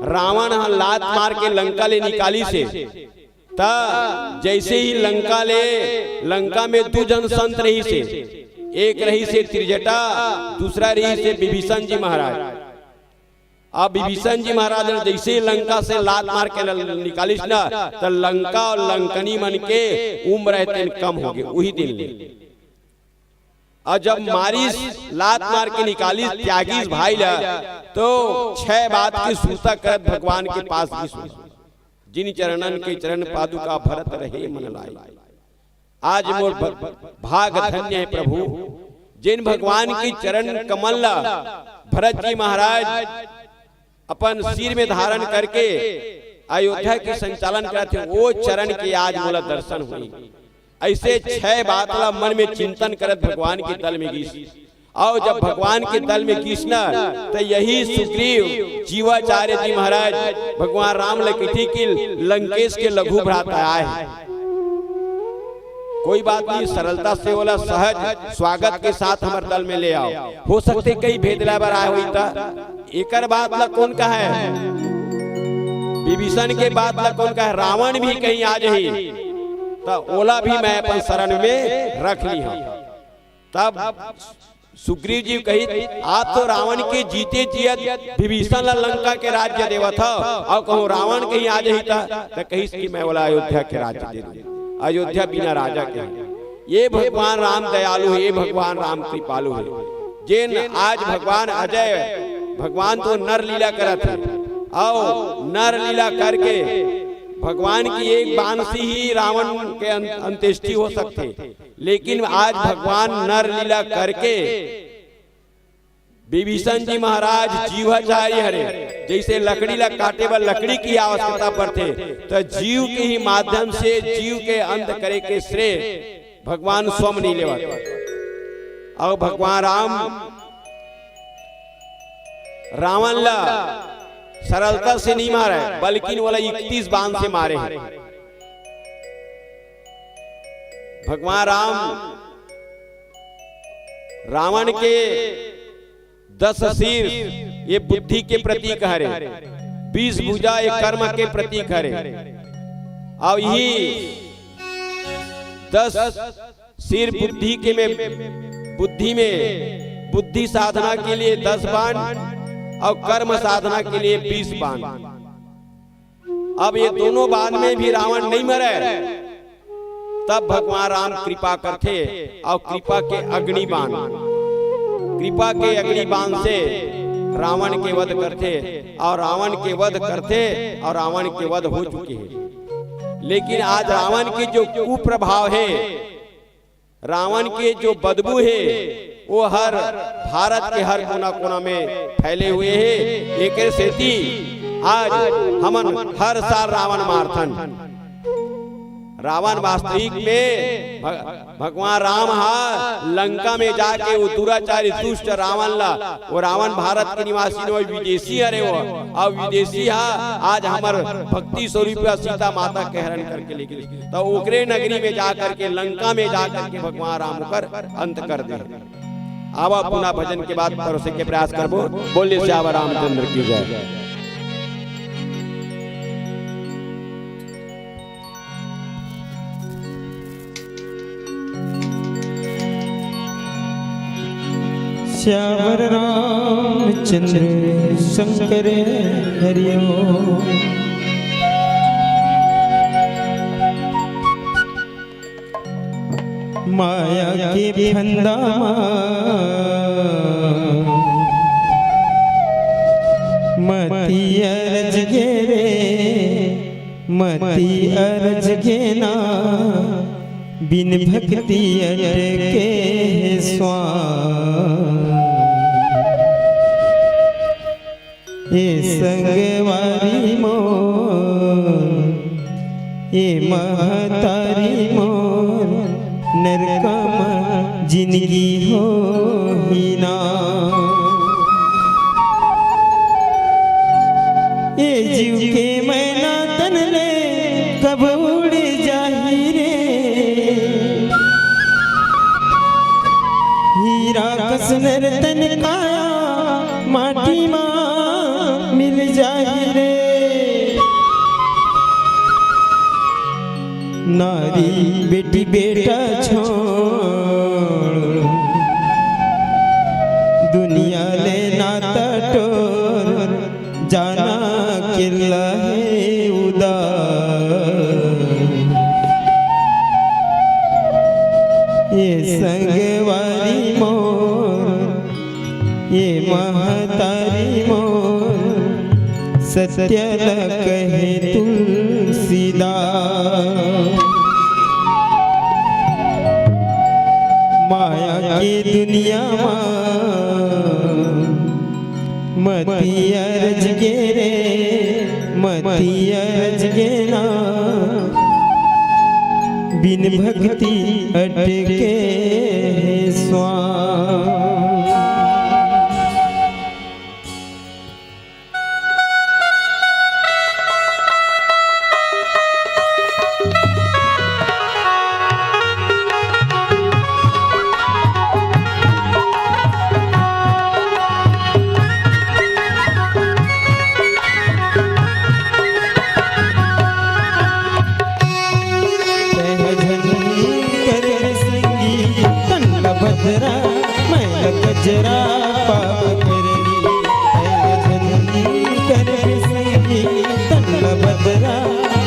रावण लात मार के लंका ले निकाली से ता जैसे ही लंका में दो जन संत रही से, एक रही से त्रिजटा, दूसरा रही से विभीषण जी महाराज। अब विभीषण जी महाराज ने जैसे ही लंका से लात मार के निकाली ना, तो लंका और लंकनी मन के उम्र रहते कम हो गए वही दिन। और जब मारिस लात मार के निकाली त्यागी भाई ला, तो 6 बात की सूता कर भगवान के पास की जिन चरणन के चरण पादुका भरत रहे मन लाई। आज मोर भाग धन्य है प्रभु, जिन भगवान की चरण कमल ला भरत जी महाराज अपन सिर में धारण करके अयोध्या के संचालन करते, वो चरण के आज मोला दर्शन हुई। ऐसे 6 बात ला मन में चिंतन करत भगवान के दल में गीस। और जब भगवान के दल में गीसना, तो यही सुग्रीव जीवाचार्य जी महाराज भगवान राम लखी की लंकेश के लघु भ्राता आए। कोई बात नहीं, सरलता से बोला सहज स्वागत के साथ हमारे दल में ले आओ। हो सकते कई भेदला बार आए हुई था, एकर बात ला कौन का है? विभीषण के बात ला कौन का है? रावण भी कहीं आ जाही तो ओला भी मैं अपन शरण में रख ली हूं। तब सुग्रीव जी कही, आप तो रावण के जीते जियत विभीषण ला लंका के राज्य देवा था, और कहूँ रावण कहीं आ जाही था तो कही कि मैं बोला अयोध्या के राज्य दे दूं, अयोध्या बिना राजा के। ये भगवान राम दयालु है, ये भगवान राम कृपालु है। जिन आज भगवान अजय भगवान तो नर लीला करत है, और नर लीला करके भगवान की एक बाण से ही रावण के अंत्येष्टि हो सकते, लेकिन आज भगवान नर लीला करके विभीषण जी महाराज जीवाचार्य हरे, जैसे लकड़ी ला काटे वाला लकड़ी की आवश्यकता पड़ते, तो जीव के ही माध्यम से जीव के अंत करे के श्रेय भगवान स्वयं नहीं लेवा। और भगवान राम रावण ला सरलता से नहीं मारा है, बल्कि वाला 31 बाण से मारे हैं। भगवान राम रावण के 10 सिर ये बुद्धि के प्रतीक हरे, 20 भुजा ये कर्म के प्रतीक हरे, और यही 10 सिर बुद्धि के में बुद्धि साधना के लिए 10 बाण और कर्म साधना के लिए 20 बाण। अब ये दोनों बाण में भी रावण नहीं मरे, तब भगवान राम कृपा करते और कृपा के अग्निबाण से रावण के वध करते, और रावण के वध करते और रावण के वध हो चुके हैं। लेकिन आज रावण के जो कुप्रभाव है, रावण के जो बदबू है, वो हर भारत के हर कोना कोना में फैले हुए हैं। एक सेती आज हमन हर साल रावण मारथन। रावण वास्तविक में भगवान राम हा लंका में जाके वो दुराचारी दुष्ट रावण ला, वो रावण भारत के निवासी वो विदेशी हरे वो, और विदेशी हा आज हमार भक्ति स्वरूप सीता माता के हरण करके लेके, तो ओकरे नगरी में जाकर के लंका में जाकर के भगवान राम कर अंत कर दे। आवा पुनः भजन के बाद परोसे के प्रयास करबो। बोले श्याम रामचंद्र की जय। श्यावर रामचंद्र शंकर हरिओ। माया के फंदा मती अरज गे रे, मती अरज गे ना, बिन भक्ति अटके स्वान। ये संगवारी मोर, ये महतारी मोर, नरकम जिंदगी हो ही ना। ये जीव के मैना तन ले कब उड़ जाही रे, हीरा कसनर तन काया माटी मां मिल जाही रे। नारी बेटी बेटा छोड़, दुनिया ले नाता टोर, जाना किला है उदार। ये संगवारी मोर, ये महतारी मोर, सत्य न कहे तुलसीदास। माया की दुनिया मती अरज गे रे, मती अरज गे ना, बिन भक्ति अटके स्वान। भद्रा मैल गजरा पाप करनी, कर संगी तन भद्रा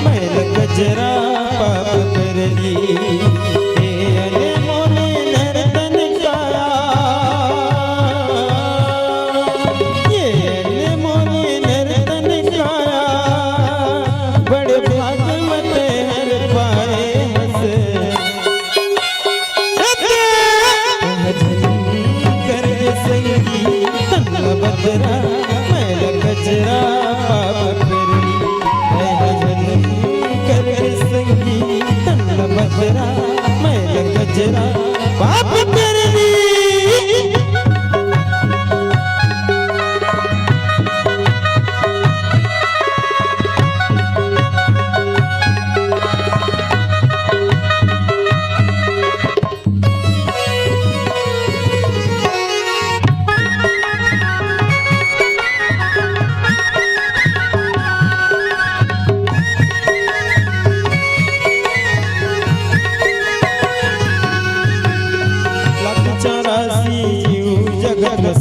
मैल गजरा पाप करनी। अरे मोने नर्तन काया, ये अरे मोने नर्तन काया, बड़े भाग मत हर पाए हंस। भद्रा मैल गजरा पाप करनी, भजन कर संगी तन भद्रा मैल गजरा कजरा पाप करनी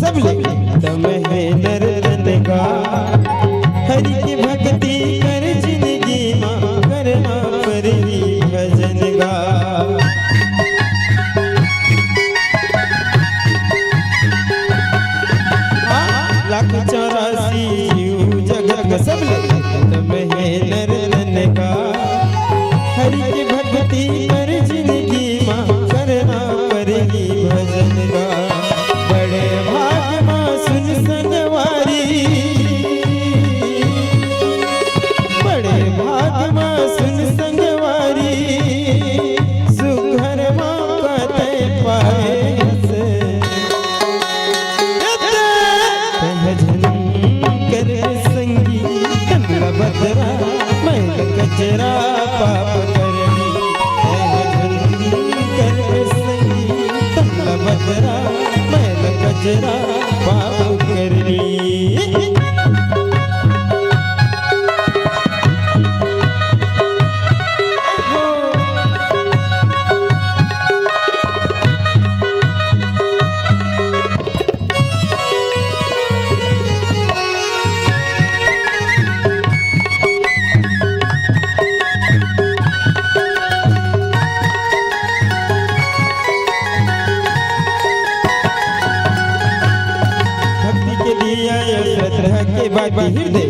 सबले तम है नर्तन का हरि की भक्ति कर जिंदगी मां करना परी भजन गा लाख 84 जगत सबले तम है नर्तन का हरि की भक्ति कर जिंदगी मां करना परी भजन गा बड़े भाग मां सुन संगवारी बड़े भाग मां सुन संगवारी सुघर मां कते पाए से भजन कर संगी कमला बदरा मैल कचरा पाप करनी भजन कर संगी कमला बदरा कजरा पाप करनी हृदय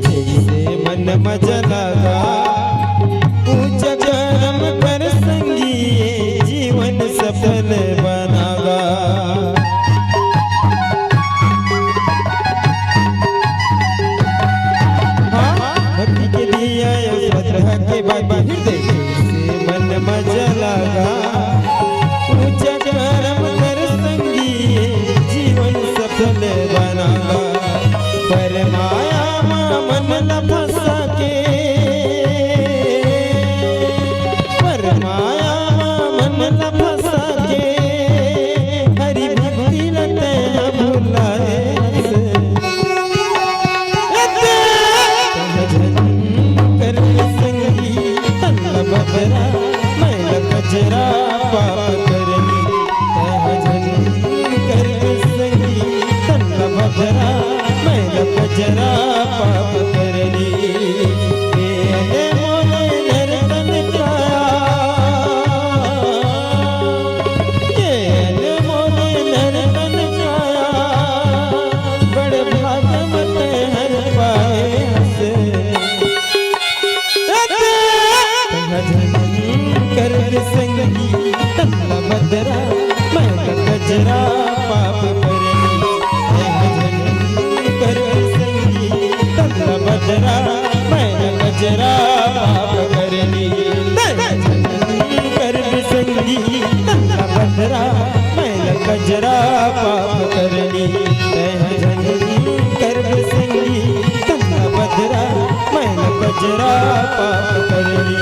से मन मजा लगा पूछ कर्म कर संगी जीवन सफल बनागा भक्ति के दिया सत्रह के बाद हृदय से मन मजा लगा पूछ कर्म कर संगी जीवन सफल बनागा पर माया मन न फंसा के पर माया मन न फंसा के हरि भक्ति लते न भुलाए कर संगी तन बदरा मैल कजरा पाप करनी भजन कर संगी तन बदरा मैल कजरा पाप करनी मोने नर्तन काया मोने नर्तन काया बड़ भागवत हर पाए से भजन कर संगी तन बदरा मैल कजरा पाप करनी कर बदरा मैल कजरा पाप करनी कर संगी तन्ना बदरा मैल कजरा पाप करनी कर संगी तन्ना बदरा मैल कजरा पाप करनी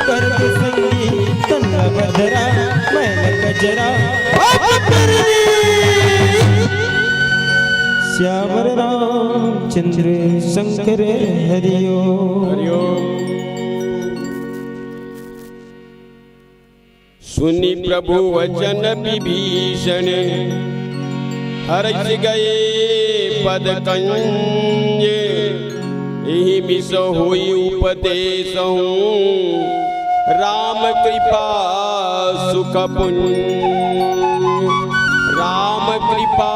कर संगी तन्ना बदरा मैल कजरा पाप करनी श्यावर रामचंद्र शंकर हरिओ हरिओ सुनी प्रभु वचन विभीषण हर्ष गए पद कंज यही मिस हुई उपदेश राम कृपा सुख पुण्य राम कृपा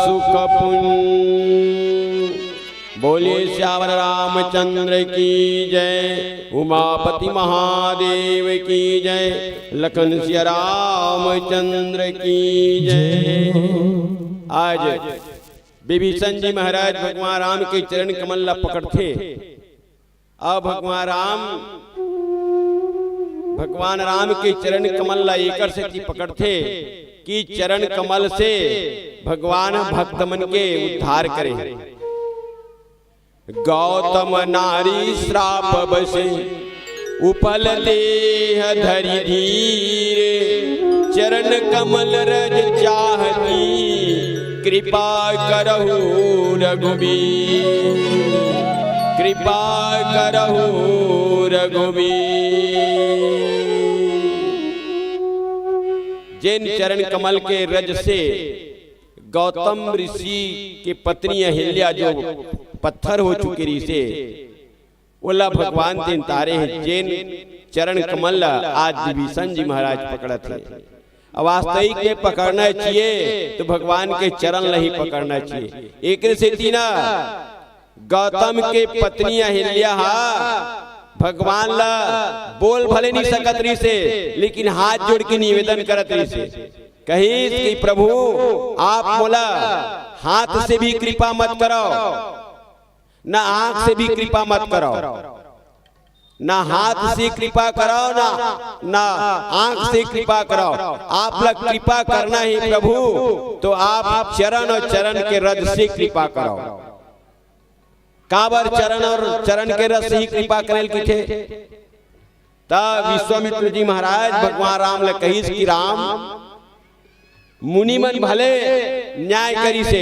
सुख पुण्य बोलिए श्यावर रामचंद्र की जय उमापति महादेव की जय लखन सिया रामचंद्र की जय। आज विभीषण जी महाराज भगवान राम के चरण कमल पकड़ते। अब भगवान राम भगवान राम के चरण कमल ला एकर से पकड़ थे कि चरण कमल से भगवान भक्त मन के उद्धार करे। गौतम नारी श्राप बसे उपल देह धरि धीरे, चरण कमल रज चाहती कृपा करहु रघुबीर, कृपा करहु रघुबीर। जिन चरण कमल के रज से गौतम ऋषि की पत्नी अहिल्या जो पत्थर हो चुकी रही से ओला भगवान तीन तारे हैं। जिन चरण कमल आज विभीषण जी महाराज पकड़ा थे। वास्तविक में पकड़ना चाहिए तो भगवान के चरण नहीं पकड़ना चाहिए। एक से तीना गौतम के पत्नी अहिल्या भगवान ला बोल भले नहीं सकत रही से, लेकिन हाथ जोड़ के निवेदन करत रही से कही कि प्रभु आप मोला हाथ से भी कृपा मत करो, ना आंख से भी कृपा मत करो, ना हाथ से कृपा करो ना आंख से कृपा करो। आप लोग कृपा करना ही प्रभु तो आप चरण और चरण के रज से कृपा करो। काबर चरण और चरण के रस ही कृपा करेल की थे। तब विश्वामित्र जी महाराज भगवान राम ले कही कि राम मुनिमन भले न्याय करी से,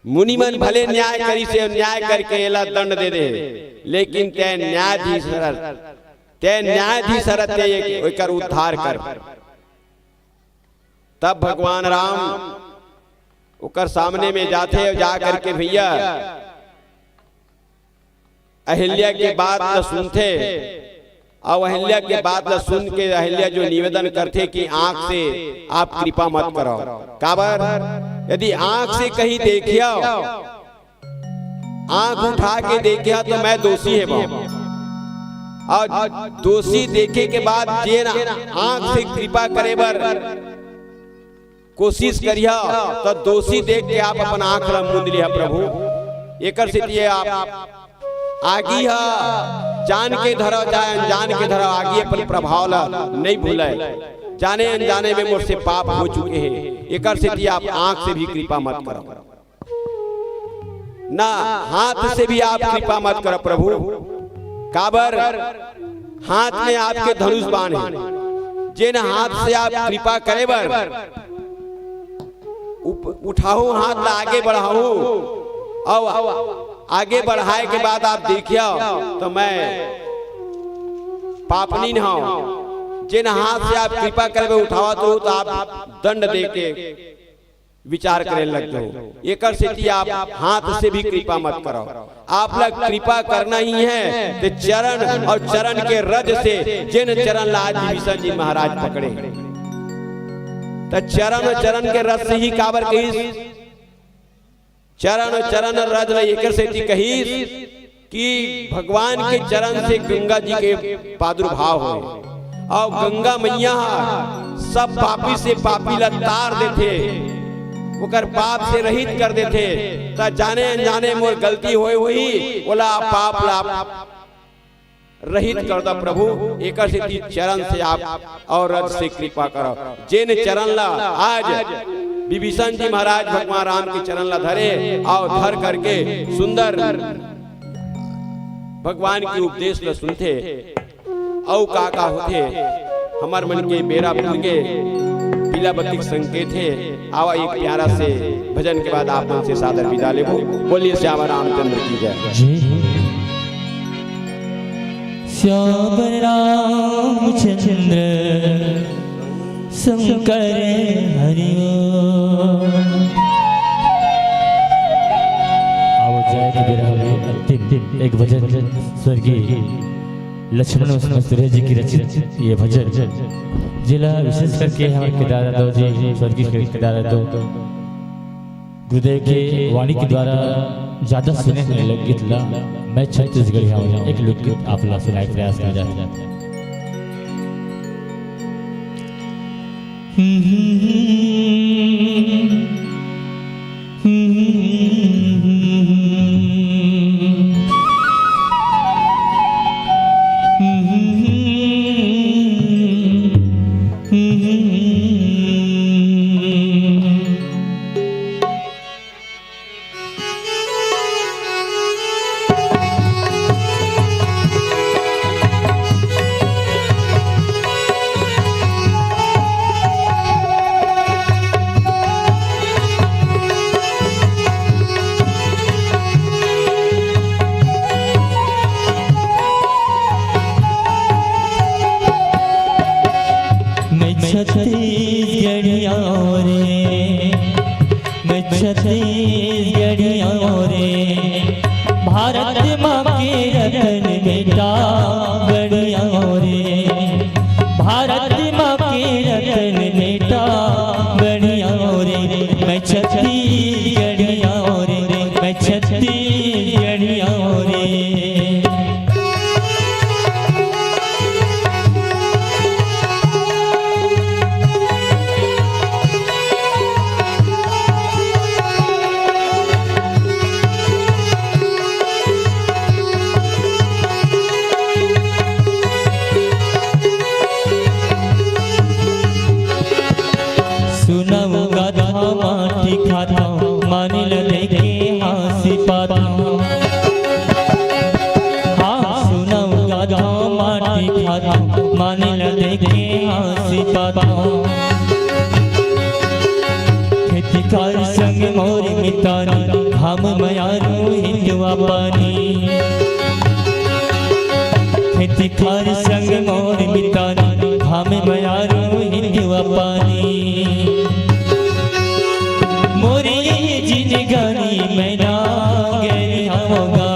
मुनिमन भले न्याय करी से न्याय करके एला दंड दे दे, लेकिन ते न्यायाधीश एकर उद्धार कर। तब भगवान राम ओकर सामने में जाते और जा करके भैया अहिल्या के बात न सुनते और अहिल्या के बात न सुन के अहिल्या जो निवेदन करते कि आंख से आप कृपा मत करो। काबर यदि आंख से कहीं देखिया, आंख उठा के देखिया तो मैं दोषी है और दोषी देखे के बाद जे आंख से कृपा करे बर कोशिश करिया तो दोषी देख के आप अपन आंख ला मूंद लिया। प्रभु एकर से आप आगी जान के धरो चाहे अनजान के धरो, आगे अपन प्रभाव ला नहीं भूले। जाने अनजाने में मुझसे पाप हो चुके हैं। एकर से आप आंख से भी कृपा मत करो, ना हाथ से भी आप कृपा मत करो प्रभु। काबर हाथ में आपके धनुष बाण है, जिन हाथ से आप कृपा करे बर उठाओ हाथ ला आगे बढ़ाओ और आगे बढ़ाए के बाद आप देखिए तो मैं पापनी न हूं। जिन हाथ से आप कृपा करे उठावा तो आप दंड दे के विचार करे लग जाओ। एकर से आप हाथ से भी कृपा मत करो। आप लोग कृपा करना ही है तो चरण और चरण के रज से, जिन चरण लाज विभीषण जी महाराज पकड़े तो चरण चरण के रज से ही काबर कही चरण चरण रज एकर से कही कि भगवान के चरण से गंगा जी के प्रादुर्भाव हो और गंगा मैया सब पापी से पापी ला तार देते, ओकर पाप से रहित कर देते। ता जाने अनजाने मोर गलती होए हुई बोला पाप ला रहित कर दो प्रभु। एकर से चरण से आप और रज से कृपा करो। जिन चरण ला आज विभीषण जी महाराज भगवान राम के चरण ला धरे और धर करके सुंदर भगवान की उपदेश ला सुनते औ का होते हमार मन के बेरा भूल के पीला बत्ती संकेत है। आवा एक प्यारा से भजन के बाद आप मन से सादर विदा लेबो। बोलिए श्याम रामचंद्र की जय। श्याम रामचंद्र शंकर हरि आओ जय के बिरहा अंतिम एक भजन स्वर्गीय लक्ष्मण सुरेश जी की रचित ये भजन जिला विशेष करके हमारे केदार दो जी स्वर्गीय केदार दो गुरुदेव के वाणी के द्वारा ज्यादा सुने हुए लोकगीत ला मैं छत्तीसगढ़ी एक लोकगीत आप ला सुनाए प्रयास कर जाते हैं। छत्तीसगढ़िया रे भारत माँ के रतन बेटा गढ़िया रे भारत माँ के रतन बेटा गढ़िया रे मैं छत्तीसगढ़िया रे मैं छत्तीसगढ़िया रे सुनाऊं गाथा माटी खाता मान ल देखे हासी पाता हाँ सुनाऊं गाथा माटी खाता मान ल देखे हासी पाता खेती कार संग मोर मितानी हम मयारू हिंदुआ पानी खेती कार संग मोर मितानी हम मयारू हिंदुआ पानी मोरी जिंदगानी में ना गई होगा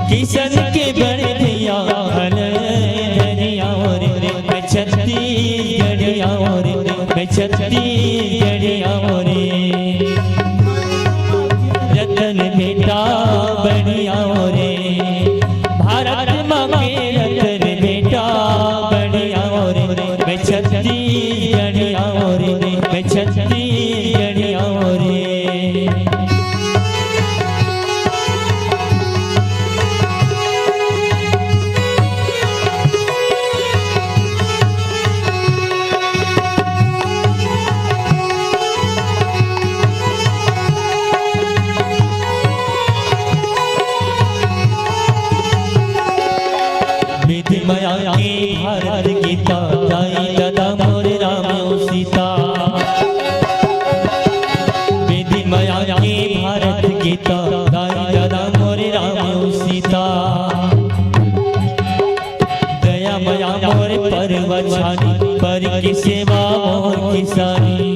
किशन के बड़े दिया धनिया रे मैं छत्तीसगढ़िया रे मैं छत्तीसगढ़िया रे रतन बेटा बढ़िया रे भारत माँ के रतन बेटा बढ़िया रे मैं छत्तीसगढ़िया रे मैं छत्तीसगढ़िया रे विधि माया की भारत गीता दाई दादा मोर राम सीता विधि माया की भारत गीता दाई दादा मोर राम सीता दया माया मोर परवछानी पर की सेवा मोर किसानी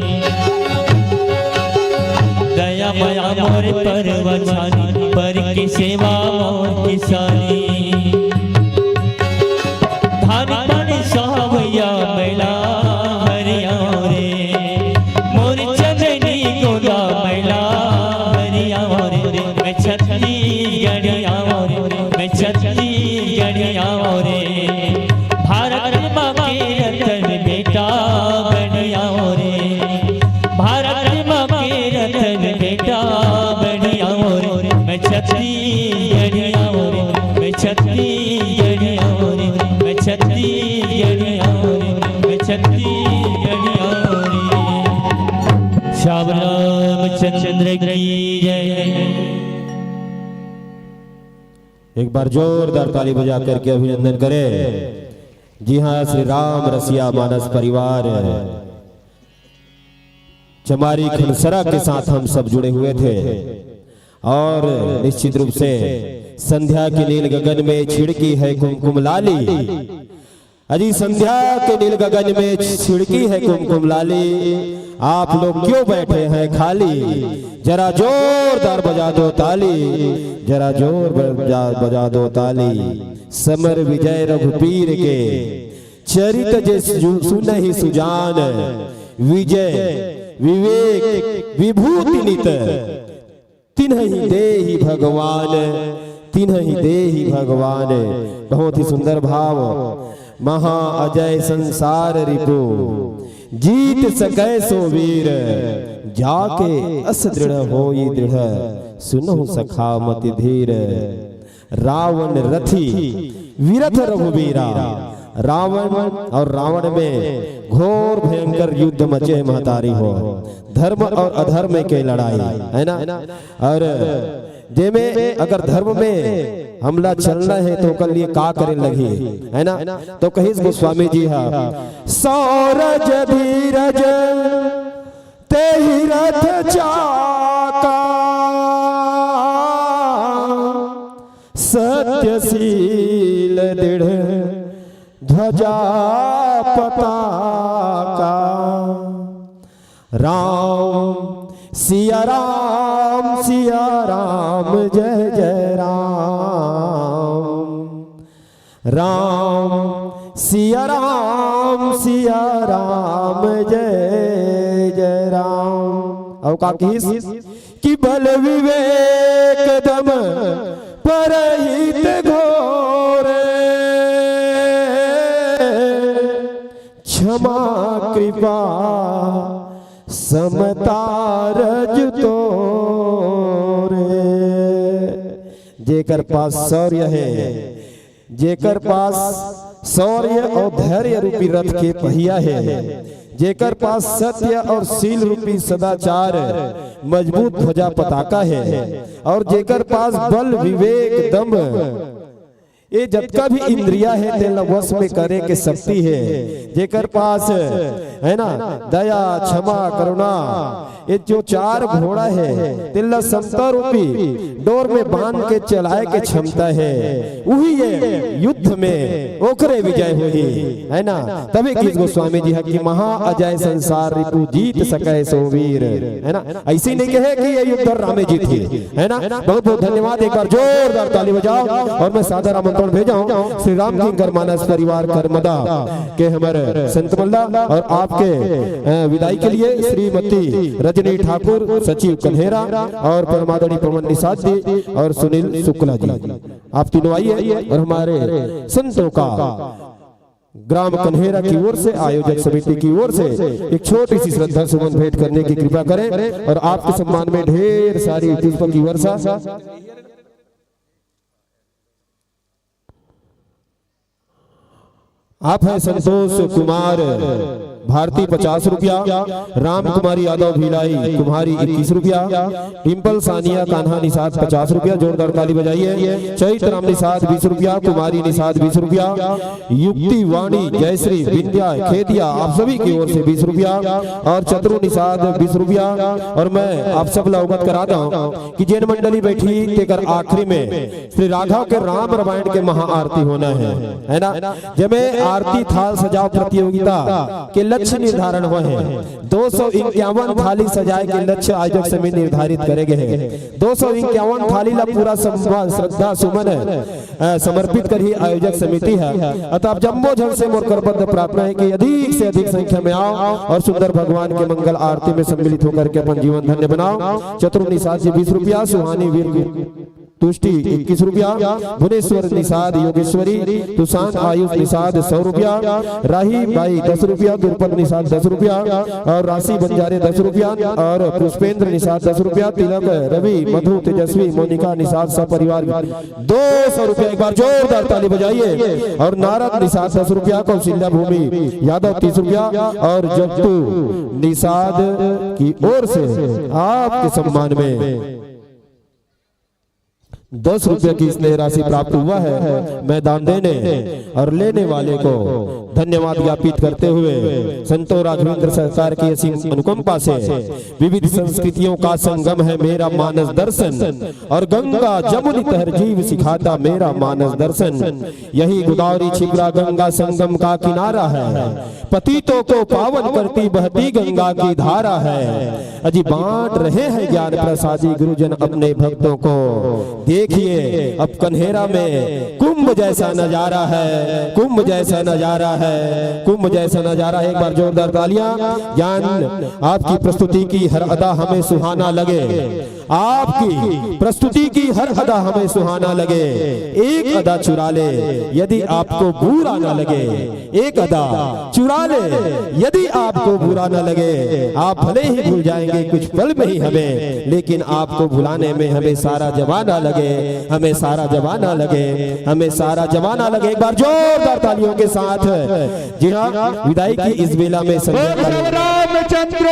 दया माया मोर परवछानी पर की सेवा मोर किसानी धान पानी सावैया मैला हरिया रे मोर चंदनी गोदा मैला हरिया रे मैं छत्तीसगढ़िया रे मैं छत्तीसगढ़िया रे भारत माँ के रतन बेटा बढ़िया रे भारत माँ के रतन बेटा बढ़िया रे मैं छत्तीसगढ़िया रे मैं छत्तीसगढ़िया रे मैं छत्तीसगढ़िया रे मैं छत्तीसगढ़िया रे श्याम रामचंद्र की जय। एक बार जोरदार ताली बजा करके अभिनंदन करें। जी हाँ, श्री राम रसिया मानस परिवार चमारी खनसरा के साथ हम सब जुड़े हुए थे और निश्चित रूप से संध्या के नील गगन में छिड़की है कुमकुम लाली। अजी संध्या के नील गगन में छिड़की है कुमकुम लाली, आप लोग क्यों बैठे हैं खाली? जरा जोरदार बजा दो ताली, जरा जोर बजा दो ताली। समर विजय रघुपीर के चरित जे सुनहि सुजान, विजय विवेक विभूति नित तिन्हि देहि भगवान, तिन्हि देहि भगवान। बहुत ही सुंदर भाव। महा अजय संसार रिपु, जीत सकै सो वीर, जाके अस दृढ़ होई दृढ़, सुनो सखा मति धीर। रावण रथी विरथ रघुवीरा, रावण और रावण में घोर भयंकर युद्ध मचे महतारी हो। धर्म और अधर्म के लड़ाई है ना। और जेमे अगर धर्म में हमला चलना है तो कल ये का करे लगी है ना। तो कहीं गोस्वामी जी हाँ, सौरज धीरज तेहि रथ चाका, सत्यशील दृढ़ ध्वजा पताका। राम सिया राम सिया राम जय जय राम, राम सिया राम जय जय राम। अब का कि बल विवेक दम परहित घोरे, क्षमा कृपा समता रज तोरे। जेकर पास शौर्य है, जेकर पास शौर्य और धैर्य रूपी रथ के पहिया है, जेकर पास सत्य और शील रूपी सदाचार मजबूत ध्वजा पताका है, और जेकर पास बल विवेक दम ये जतका भी इंद्रिया है तेल वश में करे के शक्ति है, जेकर पास है ना दया क्षमा करुणा ये जो चार घोड़ा है तिल्ला समता रूपी डोर में बांध के चलाए के क्षमता है, वही ये युद्ध में ओकरे विजय हुई है ना। तभी गीत गोस्वामी जी है कि महा अजय संसार रिपु जीत सके सो वीर, है ना। ऐसे नहीं कहे कि ये युद्ध रामे जीत ही, है ना। बहुत बहुत धन्यवाद, एक बार जोरदार ताली बजाओ और मैं सादर आमंत्रण भेजाऊं श्री राम किंकर मानस परिवार कर्मदा के हमारे संत मल्ला और आपके विदाई के लिए श्रीमती रजनी ठाकुर सचिव कन्हेरा और परमादड़ी पवन निषाद जी और सुनील शुक्ला जी, आप तीनों आइए और हमारे संतों का ग्राम कन्हेरा की ओर से आयोजक समिति की ओर से एक छोटी सी श्रद्धा सुमन भेंट करने की कृपा करें और आपके सम्मान में ढेर सारी पुष्पों की वर्षा। आप हैं संतोष कुमार भारती 50 रुपया, राम कुमारी यादव भिलाई कुमारी 21 रुपया, डिम्पल सानिया कान्हा निषाद 50 रुपया, जोरदार ताली बजाइए। चैत्र राम निषाद 20 रुपया, कुमारी निषाद 20 रुपया, युक्ति वाणी जयश्री विद्या खेतिया आप सभी की ओर से 20 रुपया और चतुरु निषाद 20 रुपया। और मैं आप सब अवगत कराता हूँ कि जैन मंडली बैठी तेकर आखिरी में श्री राघव के राम रामायण के महाआरती होना है ना। जब आरती थाल सजाओ प्रतियोगिता के लक्ष्य निर्धारण हुए हैं, 251 थाली सजाए के लक्ष्य आयोजक समिति निर्धारित करेंगे हैं। 251 थाली ला पूरा सम्मान श्रद्धा सुमन समर्पित कर ही आयोजक समिति है। अतः जम्बो जन से मोर करबद्ध प्रार्थना है कि अधिक से अधिक संख्या में आओ और सुंदर भगवान के मंगल आरती में सम्मिलित होकर के अपन जीवन धन्य बनाओ। चतुर निषाद जी 20 रुपया, सुहानी वीर तुष्टि 21 रुपया, भुवनेश्वर निषाद योगेश्वरी, तुषान आयुष निषाद 100 रुपया, राही बाई 10 रुपया, दुर्पद निषाद 10 रुपया और राशि बंजारे 10 रुपया और पुष्पेंद्र निषाद 10 रुपया, तिलक रवि मधु तेजस्वी मोनिका निषाद सब परिवार 200 रुपया। एक बार जोरदार ताली बजाइए। और नारद निषाद 10 रुपया, कौशल्या भूमि यादव 30 रुपया और जट्टू निषाद की ओर से आपके सम्मान में 10 रुपये की स्नेह राशि प्राप्त हुआ है। मैदान देने और लेने वाले को धन्यवाद ज्ञापित करते हुए संतो राघवेंद्र सरकार की असीम अनुकंपा से विविध संस्कृतियों का संगम है मेरा मानस दर्शन और गंगा जमुनी तहजीब सिखाता मेरा मानस दर्शन। यही गोदावरी छिबरा गंगा संगम का किनारा है, पतितों को पावन करती बहती गंगा की धारा है। अजी बांट रहे हैं ज्ञान प्रसादी गुरुजन अपने भक्तों को। देखिए अब कन्हेरा में कुंभ जैसा नजारा है, कुंभ जैसा नजारा है, कुंभ जैसा नजारा। एक बार जोरदार तालियां। ज्ञान आपकी प्रस्तुति की हर अदा हमें सुहाना लगे, आपकी प्रस्तुति की हर अदा हमें सुहाना लगे। एक अदा चुरा ले यदि आपको बुरा ना लगे, एक अदा चुरा ले यदि आपको बुरा ना लगे। आप भले ही भूल जाएंगे कुछ पल में ही हमें, लेकिन आपको भुलाने में हमें सारा जमाना लगे, हमें सारा जमाना लगे, हमें सारा जमाना लगे। एक बार जोरदार तालियों के साथ जी हाँ विदाई की इस बेला में संध्या